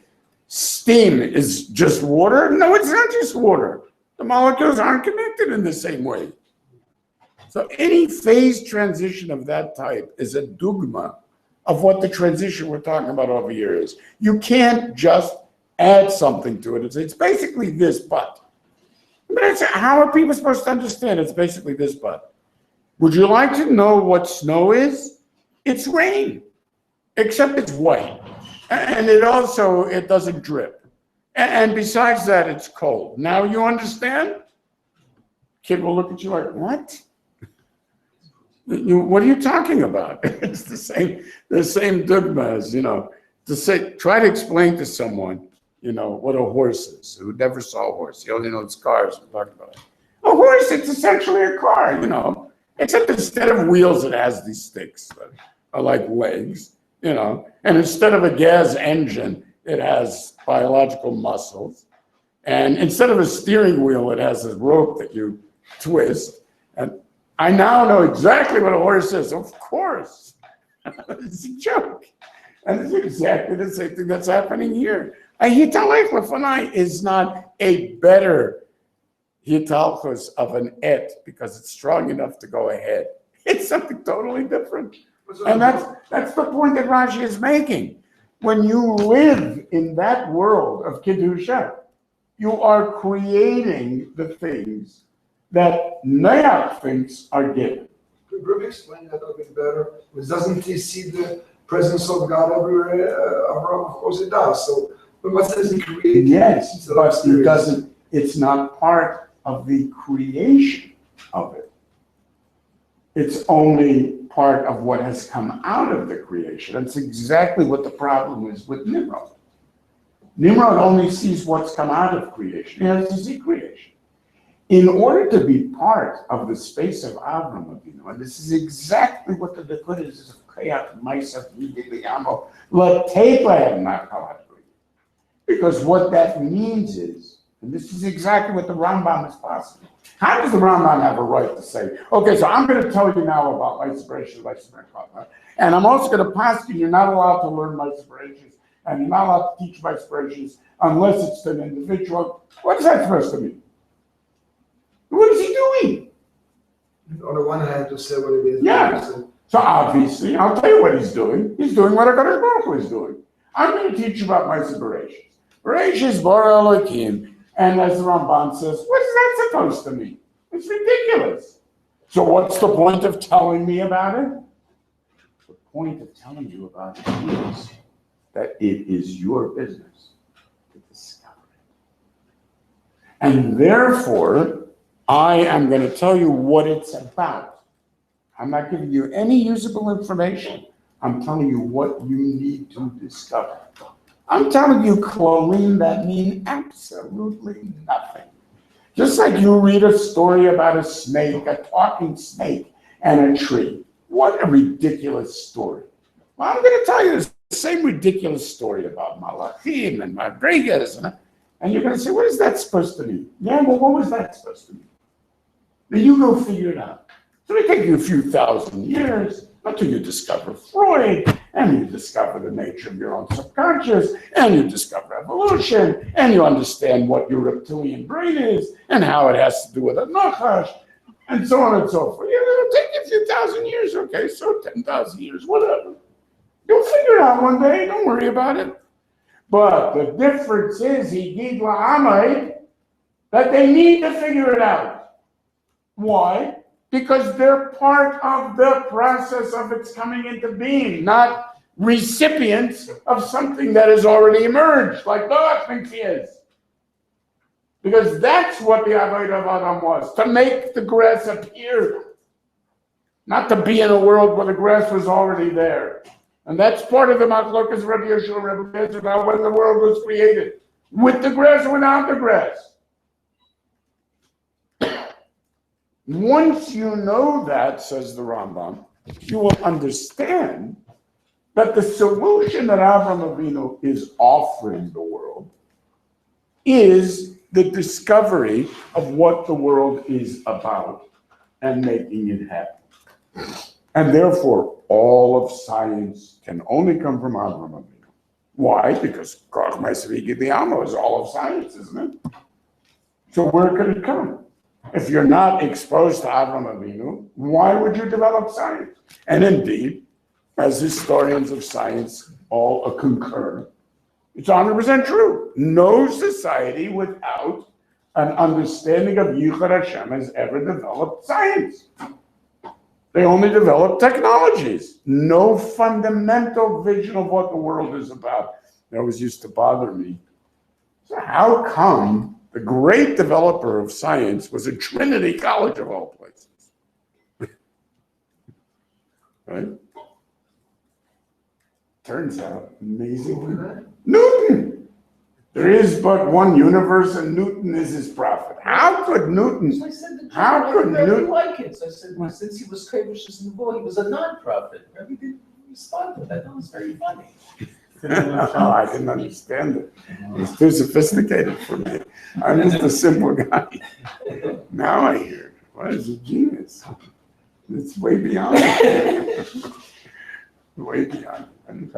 steam is just water? No, it's not just water. The molecules aren't connected in the same way. So any phase transition of that type is a dogma of what the transition we're talking about over here is. You can't just add something to it. It's basically this, but how are people supposed to understand it's basically this, but? Would you like to know what snow is? It's rain, except it's white. And it doesn't drip. And besides that, it's cold. Now you understand? Kid will look at you like, what? What are you talking about? It's the same dogma as, try to explain to someone, what a horse is, who never saw a horse. He only knows cars. We talked about it. A horse, it's essentially a car, except instead of wheels, it has these sticks that are like legs, and instead of a gas engine, it has biological muscles. And instead of a steering wheel, it has a rope that you twist. And I now know exactly what a horse is. Of course. It's a joke. And it's exactly the same thing that's happening here. A hitalech lefanai is not a better hitalchos of an et because it's strong enough to go ahead. It's something totally different. And that's the point that Rashi is making. When you live in that world of Kedusha, you are creating the things that Noach thinks are given. Could Rabbi explain that a little bit better? Because doesn't he see the presence of God everywhere? Abraham, of course, it does. So, but what says he created? Yes, but it doesn't. It's not part of the creation of it. It's only part of what has come out of the creation. That's exactly what the problem is with Nimrod. Nimrod only sees what's come out of creation. He has to see creation. In order to be part of the space of Avram Avinu, and this is exactly what the Likud is of Kayat Maisa Vidiyamo, because what that means is, and this is exactly what the Rambam is possible. How does the Rambam have a right to say, okay, so I'm going to tell you now about my separation, and I'm also going to pass you're not allowed to learn my separations, and you're not allowed to teach my separations unless it's an individual. What is that supposed to mean? What is he doing? On the one hand, to say what it is. Yeah. So obviously, I'll tell you what he's doing. He's doing what HaKadosh Baruch Hu is doing. I'm going to teach you about my separations. Bereshis bara Elokim. And as the Ramban says, what is that supposed to mean? It's ridiculous. So what's the point of telling me about it? The point of telling you about it is that it is your business to discover it. And therefore, I am going to tell you what it's about. I'm not giving you any usable information. I'm telling you what you need to discover. I'm telling you, Cloleen, that mean absolutely nothing. Just like you read a story about a snake, a talking snake, and a tree. What a ridiculous story. Well, I'm going to tell you the same ridiculous story about Malachim and Rodriguez. And you're going to say, what is that supposed to mean? Yeah, well, what was that supposed to mean? Then you go figure it out. So it takes you a few thousand years until you discover Freud, and you discover the nature of your own subconscious, and you discover evolution, and you understand what your reptilian brain is, and how it has to do with a nachash, and so on and so forth. It'll take you a few thousand years, okay, so 10,000 years, whatever. You'll figure it out one day, don't worry about it. But the difference is, Higid La'amai, that they need to figure it out. Why? Because they're part of the process of its coming into being, not recipients of something that has already emerged, like Noach thinks he is. Because that's what the Avodah of Adam was, to make the grass appear, not to be in a world where the grass was already there. And that's part of the Machlokas of Rabbi Yeshua and Rabbi Eliezer about when the world was created, with the grass or without the grass. Once you know that, says the Rambam, you will understand that the solution that Avraham Avinu is offering the world is the discovery of what the world is about and making it happen. And therefore, all of science can only come from Avraham Avinu. Why? Because Koch Maisvigi Diamo is all of science, isn't it? So where could it come? If you're not exposed to Avram Avinu, why would you develop science? And indeed, as historians of science all concur, it's 100% true. No society without an understanding of Yichud Hashem has ever developed science. They only develop technologies. No fundamental vision of what the world is about. That always used to bother me. So how come the great developer of science was at Trinity College of all places? Right? Turns out, amazing. Newton! There is but one universe and Newton is his prophet. How could Newton? So I said the How could Rebbe Newton? like it. So I said, well, since he was Kovish in the boy, he was a non-prophet. Rebbe didn't respond to that. That was very funny. I didn't understand it. It's too sophisticated for me. I'm just a simple guy. Now I hear it. What is a genius? It's way beyond it. Way beyond it.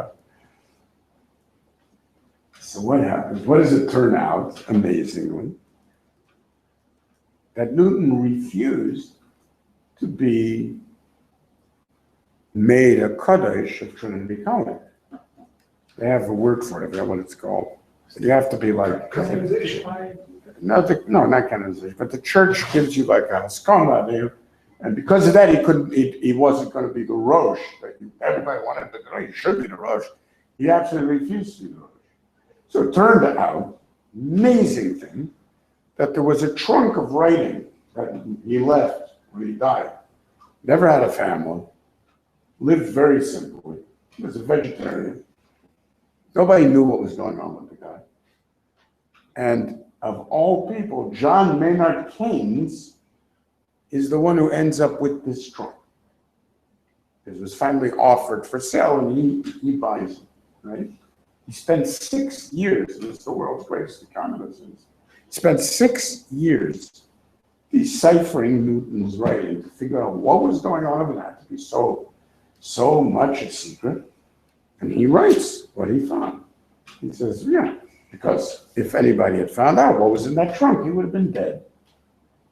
So what happens? What does it turn out, amazingly? That Newton refused to be made a Kaddish of Trinity College. They have a word for it, I forget what it's called. You have to be like... Canonization. No, not canonization, but the church gives you like a haskana, and because of that, he wasn't going to be the Rosh that everybody wanted to be. He should be the Rosh. He absolutely refused to be the Rosh. So it turned out, amazing thing, that there was a trunk of writing that he left when he died. Never had a family, lived very simply, he was a vegetarian. Nobody knew what was going on with the guy. And of all people, John Maynard Keynes is the one who ends up with this trunk. It was finally offered for sale and he buys it, right? He spent 6 years, this is the world's greatest economist, he spent 6 years deciphering Newton's writing to figure out what was going on with that to be so much a secret. And he writes what he found. He says, yeah, because if anybody had found out what was in that trunk, he would have been dead.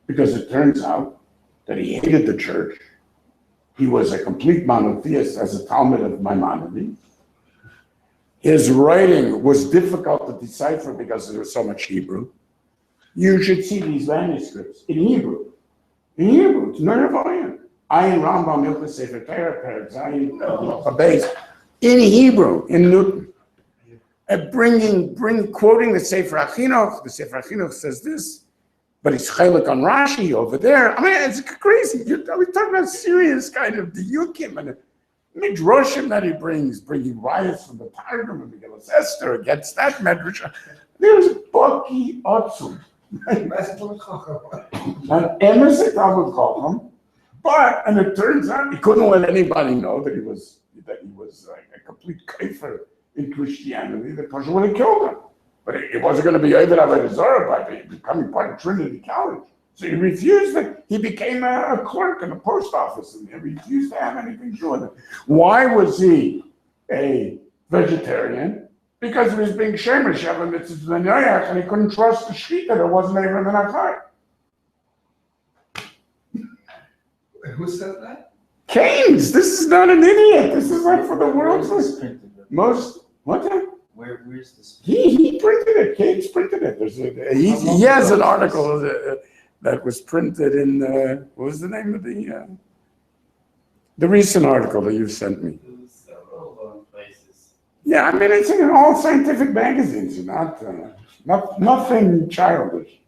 Because it turns out that he hated the church. He was a complete monotheist as a Talmud of Maimonides. His writing was difficult to decipher because there was so much Hebrew. You should see these manuscripts in Hebrew. In Hebrew, it's Nervayan. Ayin Rambam Milchus Sefer Torah, Perek Zayin, Beis. In Hebrew, in Newton. Quoting the Sefer Achinuch says this, but it's chaylik on Rashi over there. I mean, it's crazy. We're talking about serious kind of diyukim and midrashim that he brings, bringing riots from the Targum and Megillah Esther against that medrash. There's Baki Otzum. And Emerson Talmud Chacham, and it turns out he couldn't let anybody know that he was like a complete kafir in Christianity. The Pasha would have killed him. But it wasn't going to be Eved Avodah Zarah by becoming part of Trinity College. So he refused it. He became a clerk in the post office and he refused to have anything to do with it. Why was he a vegetarian? Because he was being shemesh Shabbat mitzvah Noach and he couldn't trust the shechita that wasn't even in Achai. Who said that? Keynes, this is not an idiot. This is like for the world's most, what's that? Where's this? He printed it. Keynes printed it. He has an article that was printed in, what was the name of the recent article that you sent me? Several places. Yeah, I mean, it's in all scientific magazines, nothing childish.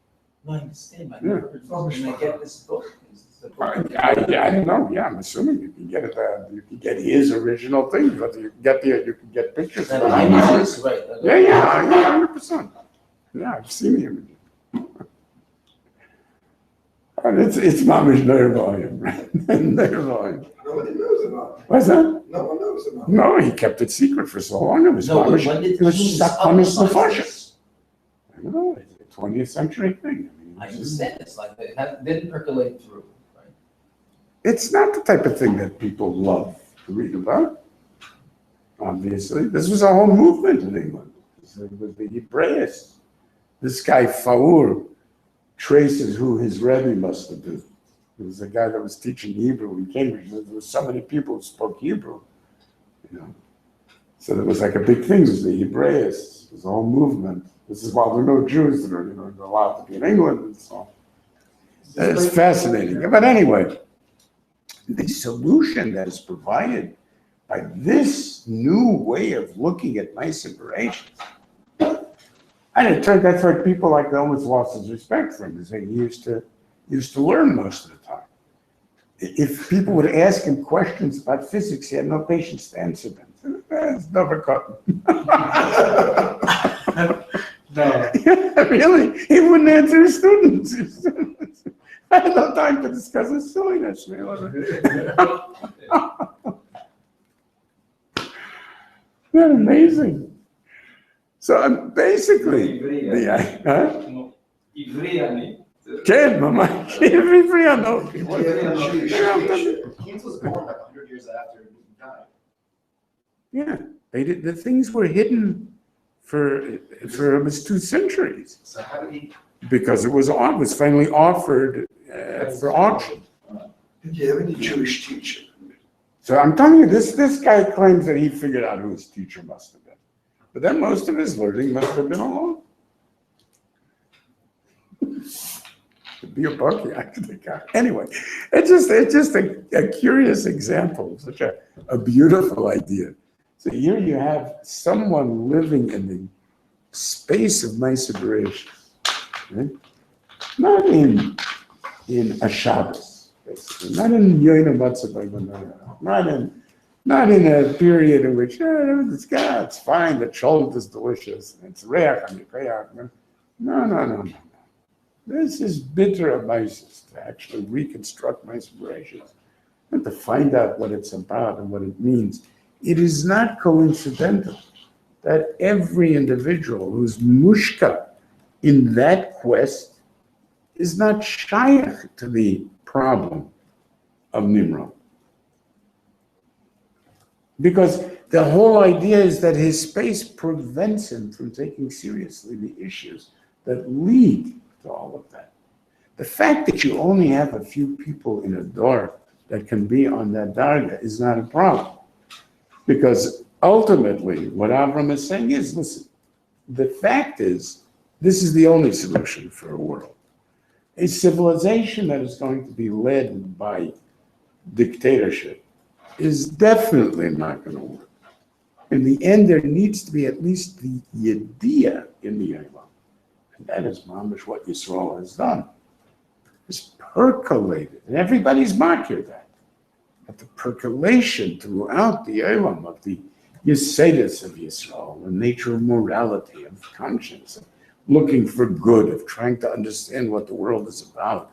No, I understand. I never heard of this. Can I get this book? Is this a book? I don't know. Yeah, I'm assuming you can get it. You can get his original thing, but you can get pictures. That I need this, right? Yeah, 100%. Yeah, I've seen the image. And it's Mamish Nervayan, right? Nervayan. Nobody knows about it. What's that? No one knows about it. No, he kept it secret for so long. It was No, Mamish. when did It was Keynes Sakonish publicize Nefashis. this? I don't know. It's a 20th century thing. I understand it's like it didn't percolate through, right? It's not the type of thing that people love to read about. obviously. This was a whole movement in England. It was the Hebraists. This guy, Faur, traces who his Rebbe must have been. He was a guy that was teaching Hebrew in Cambridge. There were so many people who spoke Hebrew, you know. So there was like a big thing. It was the Hebraists. It was a whole movement. This is why there are no Jews that are, allowed to be in England and so on. It's fascinating. But anyway, the solution that is provided by this new way of looking at my separations, and it turned that's why people like almost lost his respect for him, because he used to learn most of the time. If people would ask him questions about physics, he had no patience to answer them. It's never caught. No. Really, he wouldn't answer his students. I had no time to discuss his silliness. Isn't that amazing? So basically, עברי אני. כן, ממש, עברי אנוכי. Keats was born like 100 years after he died. Yeah, the things were hidden for almost 2 centuries. So how did he? Because it was finally offered for auction. Did you have any Jewish teacher? So I'm telling you, this guy claims that he figured out who his teacher must have been. But then most of his learning must have been alone. To be a bucky, actually. Anyway, it's just a curious example of such a beautiful idea. So here you have someone living in the space of my separation, right? Not in a Shabbos, basically. Not in Yoina Matzah, not in a period in which it's fine, the cholent is delicious, it's reach and yikayach. No. This is bitter of mises to actually reconstruct my separations and to find out what it's about and what it means. It is not coincidental that every individual who's mushka in that quest is not shaykh to the problem of Nimrod. Because the whole idea is that his space prevents him from taking seriously the issues that lead to all of that. The fact that you only have a few people in a door that can be on that darga is not a problem. Because ultimately, what Avram is saying is, listen, the fact is, this is the only solution for a world. A civilization that is going to be led by dictatorship is definitely not going to work. In the end, there needs to be at least the idea in the Yom. And that is, mamish, what Yisrael has done. It's percolated, and everybody's marked that. But the percolation throughout the Yom of the Yesedus of Yisrael, the nature of morality, of conscience, of looking for good, of trying to understand what the world is about,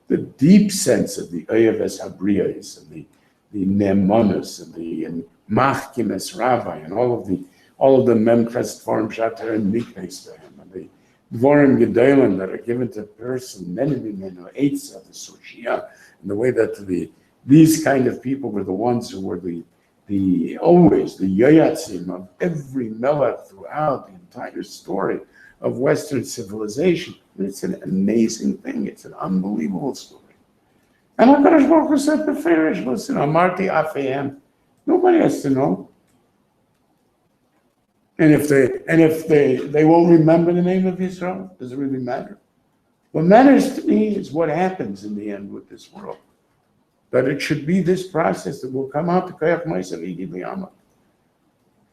the deep sense of the Oyeves Habriyas and the Nemonis and the Machkimes Rabbi and all of the Memchest Forum Shater and Miknes for him and the Dvorim Gedolim that are given to a person, Menimimeno, Eitzah, the Soshia, and the way that these kind of people were the ones who were always the Yoyatzim of every melech throughout the entire story of Western civilization. And it's an amazing thing. It's an unbelievable story. And HaKadosh Baruch Hu said to Pharaoh, listen, Amarti Afayem. Nobody has to know. And if they won't remember the name of Yisrael, does it really matter? What matters to me is what happens in the end with this world. That it should be this process that will come out to Kayach Ma'asav Yigid L'Ama.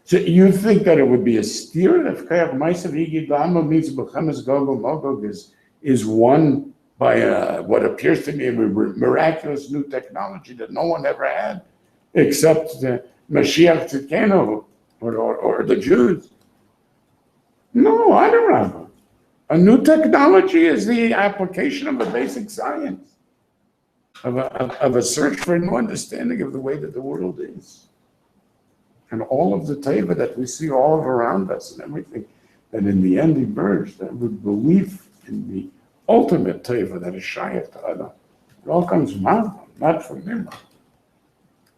So you think that it would be a steer if Kayach Ma'asav Yigid L'Ama means B'chamas Gog Magog is won by what appears to be a miraculous new technology that no one ever had, except the Mashiach Tzidkenu or the Jews. No, Adarabah. A new technology is the application of a basic science, of a search for a new understanding of the way that the world is. And all of the teva that we see all around us and everything that in the end emerged, that with belief in the ultimate teva that is shayach to Adam. It all comes from Adam, not from him.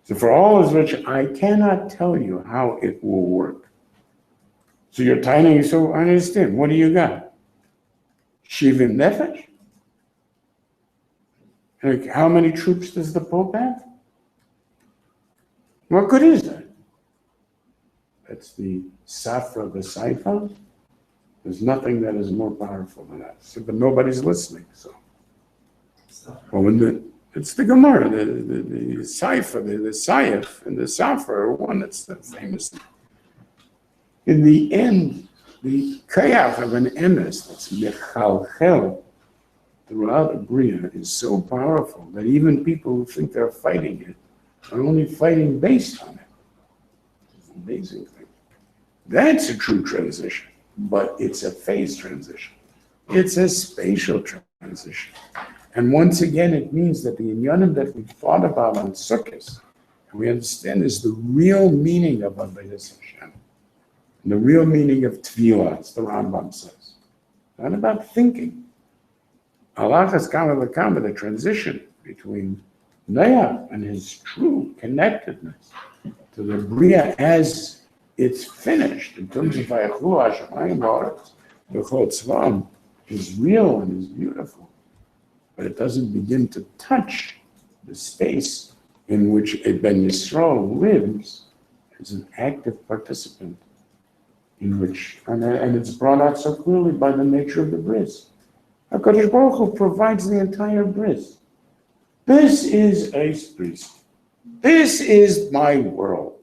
So for all of which I cannot tell you how it will work. So you're tiny, so I understand. What do you got? Shivim Nefesh? Like, how many troops does the Pope have? What good is that? That's the Safra, the Saifa. There's nothing that is more powerful than that. So, but nobody's listening. So, well, it's the Gemara, the Saifa, the Saif, and the Safra are one that's the famous. In the end, the Kayach of an emes that's mechalchel throughout a bria is so powerful that even people who think they're fighting it are only fighting based on it. It's an amazing thing. That's a true transition, but it's a phase transition. It's a spatial transition. And once again, it means that the inyanim that we thought about on Sukkot, and we understand is the real meaning of Avodas Hashem, and the real meaning of Tefillah, as the Rambam says. Not about thinking. Allah has kama l'kama, the transition between Noach and his true connectedness to the Bria as it's finished in terms of Vayachu Hashemayim Haaretz, V'chol Tzvam, is real and is beautiful, but it doesn't begin to touch the space in which a Ben Yisrael lives as an active participant, in which, and it's brought out so clearly by the nature of the bris. HaKadosh Baruch Hu provides the entire bris. This is a bris. This is my world.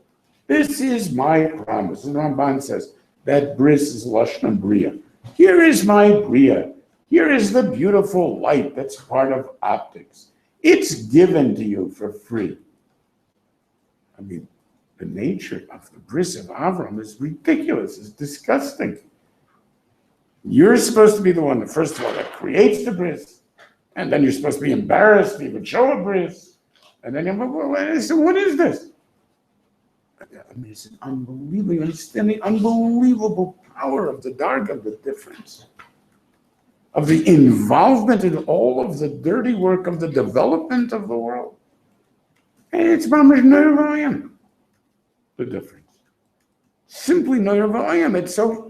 This is my promise. And Ramban says that bris is Lashon Bria. Here is my Bria. Here is the beautiful light that's part of optics. It's given to you for free. I mean, the nature of the bris of Avram is ridiculous. It's disgusting. You're supposed to be the one, the first one that creates the bris, and then you're supposed to be embarrassed to even show a bris, and then you're like, so what is this? I mean, it's an unbelievable, you understand the unbelievable power of the dark, the difference, of the involvement in all of the dirty work of the development of the world. And it's mamash nervayim, the difference. Simply nervayim.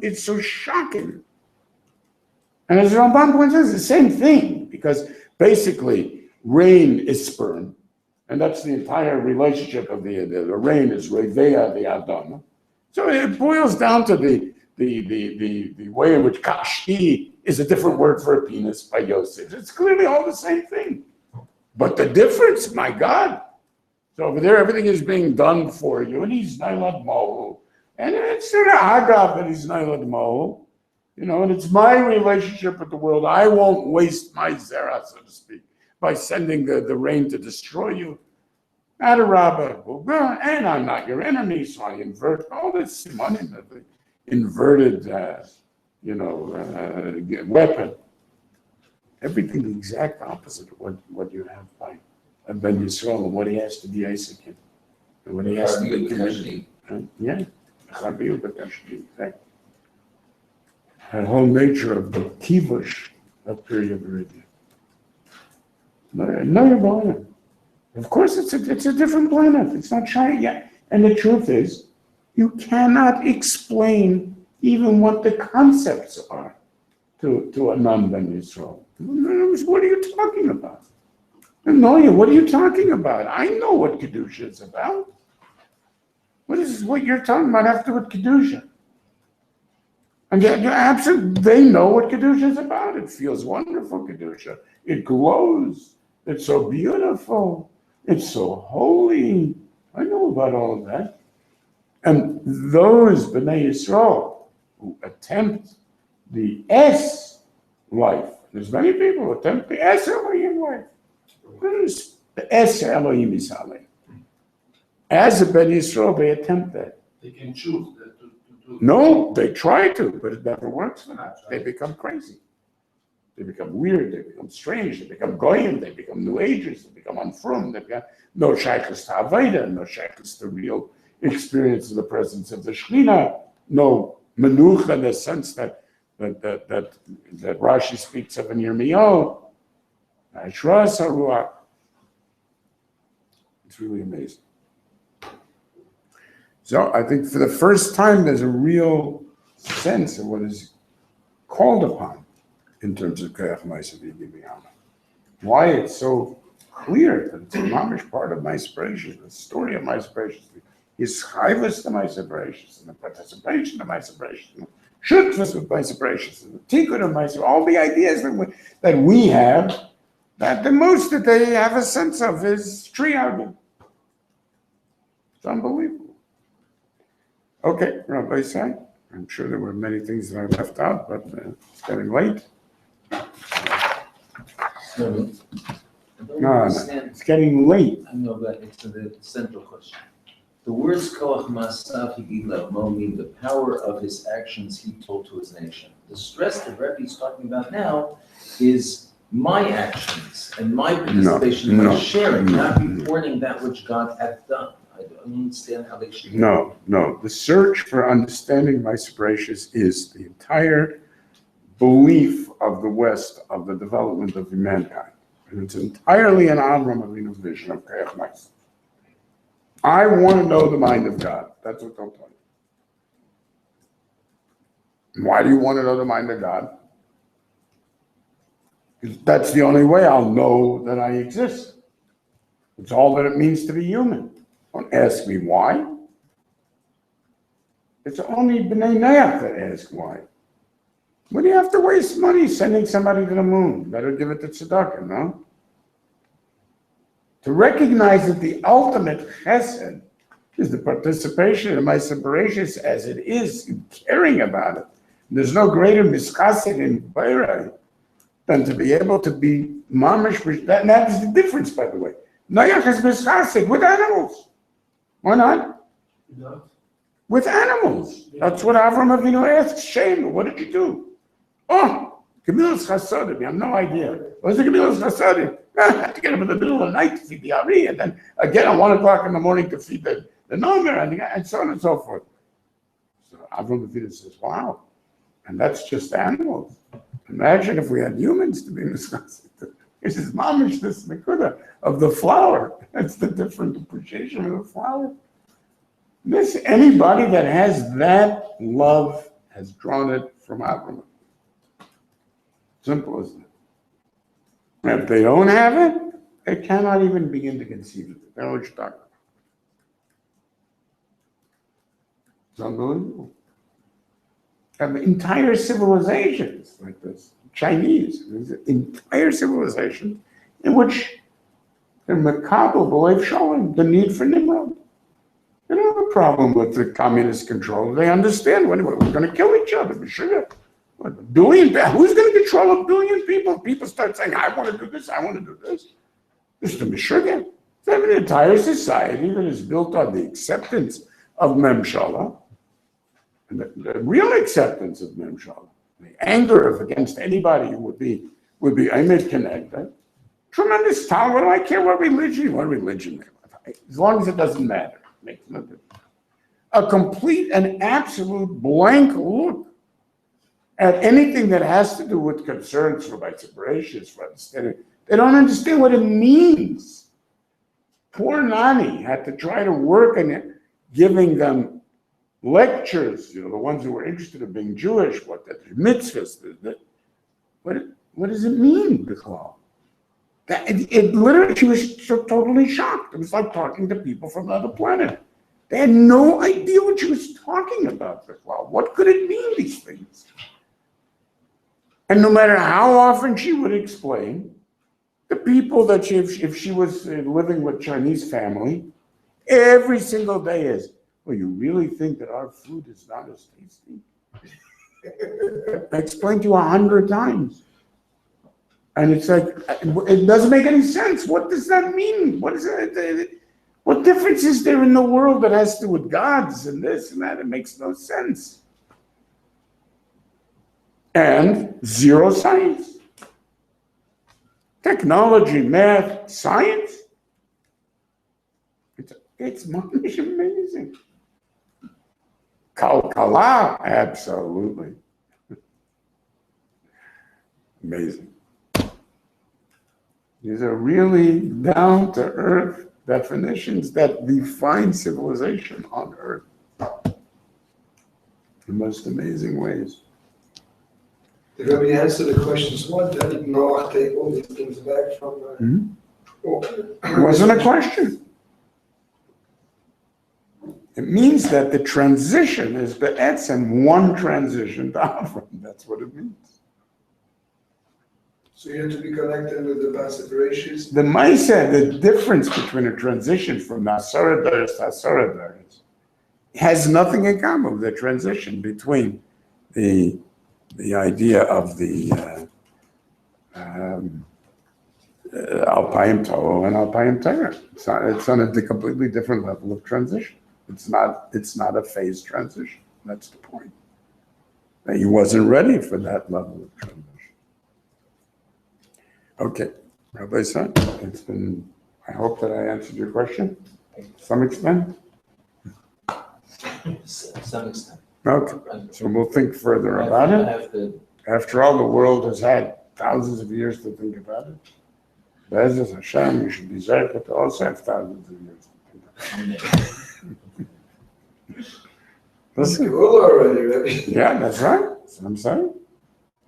It's so shocking. And as Ramban points out, it's the same thing, because basically rain is sperm, and that's the entire relationship of the rain is Reveya the Adam. So it boils down to the way in which Kashti is a different word for a penis by Yosef. It's clearly all the same thing. But the difference, my God. So over there, everything is being done for you, and he's Nailad Mohul. And it's sort of Agav that he's Nailad Mohul. You know, and it's my relationship with the world. I won't waste my zera, so to speak, by sending the rain to destroy you. Adarabba, and I'm not your enemy, so I invert all this money, the inverted, weapon. Everything the exact opposite of what you have by Ben Yisrael and what he has to be Isaac in, and what he has to be committed. Yeah, exactly. That whole nature of the kivush of period Arabia. No, you're blind. Of course, it's a different planet. It's not China yet. And the truth is, you cannot explain even what the concepts are to a non-Ben Yisrael. What are you talking about? No, what are you talking about? I know what Kedusha is about. What is what you're talking about after what Kedusha? And you're absolutely, they know what Kedusha is about. It feels wonderful, Kedusha. It glows. It's so beautiful. It's so holy. I know about all of that. And those B'nai Yisrael who attempt the S life, there's many people who attempt the S Elohim life. What is the S Elohim Yisrael? As a Ben Yisrael, they attempt that. They can choose to. No, they try to, but it never works for them. They become crazy. They become weird. They become strange. They become goyim. They become New Agers. They become unfrum. They become no shaykhs to Avodah, no shaykhs to real experience of the presence of the Shekhinah, no menucha in the sense that Rashi speaks of in Yirmiyahu. Ashras haruach. It's really amazing. So I think for the first time, there's a real sense of what is called upon in terms of Koyach Ma'aser V'Yigim. Why it's so clear that it's a mamish part of my separation, the story of my separation, his chayvus to my separation, and the participation of my separation, shutfus with my separation, and the tikkun of my separation, all the ideas that we have, that the most that they have a sense of is tree hugging. It's unbelievable. Okay, Rabbi Say, I'm sure there were many things that I left out, but it's getting late. So, I don't No, understand. it's getting late. I know, but it's the central question. The words koach ma'asav higila mo mean the power of his actions he told to his nation. The stress that Rebbe is talking about now is my actions and my participation, my sharing, not reporting that which God hath done. I don't understand how they should. No. The search for understanding my separations is the entire belief of the West of the development of mankind. And it's entirely an Avram Avinu's vision of Koyach Ma'aser. I want to know the mind of God. That's what they'll tell you. Why do you want to know the mind of God? Because that's the only way I'll know that I exist. It's all that it means to be human. Don't ask me why. It's only B'nai Noach that ask why. What do you have to waste money sending somebody to the moon? Better give it to tzedakah, no? To recognize that the ultimate chesed is the participation in my separations as it is, in caring about it. There's no greater mischased in Bayra than to be able to be mamish. That is the difference, by the way. Noach is mischased with animals. Why not? No. With animals. That's what Avram Avinu asked Shem. What did you do? Oh, Gemilas Chasadim. You have no idea. What's the Gemilas Chasadim? I have to get up in the middle of the night to feed the Ari, and then again at 1 o'clock in the morning to feed the Nomer, and so on and so forth. So Avram Avinu says, wow. And that's just animals. Imagine if we had humans to be discussing. This is mamish, this nekuda of the flower. That's the different appreciation of the flower. Anybody that has that love has drawn it from Avram. Simple as that. And if they don't have it, they cannot even begin to conceive of it. They know what you're talking about. It's unbelievable. And entire civilizations like this, Chinese, entire civilization in which they're makabel believe showing the need for Nimrod. They don't have a problem with the communist control. They understand we're going to kill each other. Sure. What, a billion? Who's going to control a billion people? People start saying, I want to do this, I want to do this. This is the Meshuggah. They have an entire society that is built on the acceptance of Memshala, and the real acceptance of Memshala, the anger against anybody who would be Emet connected. Tremendous talent. What do I care what religion they have? As long as it doesn't matter. It makes no difference. A complete and absolute blank look at anything that has to do with concerns for my separations, for understanding. They don't understand what it means. Poor Nani had to try to work on it, giving them lectures, the ones who were interested in being Jewish, what the mitzvahs, what does it mean, Bichlal? It literally, she was so totally shocked. It was like talking to people from another planet. They had no idea what she was talking about, Bichlal. What could it mean, these things? And no matter how often she would explain, the people that if she was living with Chinese family, every single day is, well, you really think that our food is not as tasty? I explained to you 100 times. And it's like, it doesn't make any sense. What does that mean? What difference is there in the world that has to do with gods and this and that? It makes no sense. And zero science. Technology, math, science. It's amazing. Kalkala, absolutely. Amazing. These are really down-to-earth definitions that define civilization on Earth. the most amazing ways. Did Rabbi answer the questions? What did Noach take all these things back from? It wasn't a question. It means that the transition is be'etzem one transition to Avram. That's what it means. So you have to be connected with the passive ratios. The Maisa, the difference between a transition from Asara Daras to Asara Daras has nothing in common with the transition between the idea of the Alpayim Toho and Alpayim Torah. It's on a completely different level of transition. It's not a phased transition. That's the point. That he wasn't ready for that level of transition. Okay, Rabbi Son, I hope that I answered your question to some extent. To some extent. Okay, so we'll think further about it. After all, the world has had thousands of years to think about it. Be'ezus Hashem, you should be zeichet to also have thousands of years to think about it. It's Listen, cool already, Rabbi. yeah, that's right. That's what I'm saying.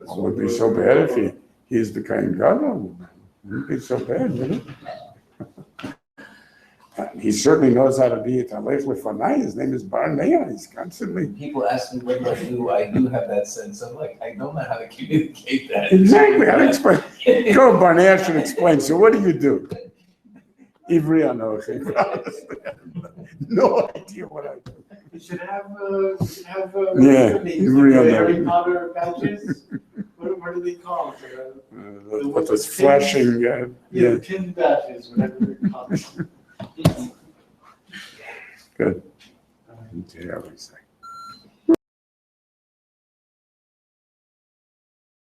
It would be so bad if he's the kind God. It wouldn't be so bad, would it? He certainly knows how to be a Talech Lefanai. His name is Barnea. He's constantly. People ask me what do I do. I do have that sense. I'm like, I don't know how to communicate that. Exactly. I'll explain. Go, Barnea should explain. So what do you do? Ivri Anochi. No idea what I do. You should have Yeah, Harry Potter badges. What do they call it? What was flashing? Yeah, pin badges, whatever they're called. Good. Okay, I was like,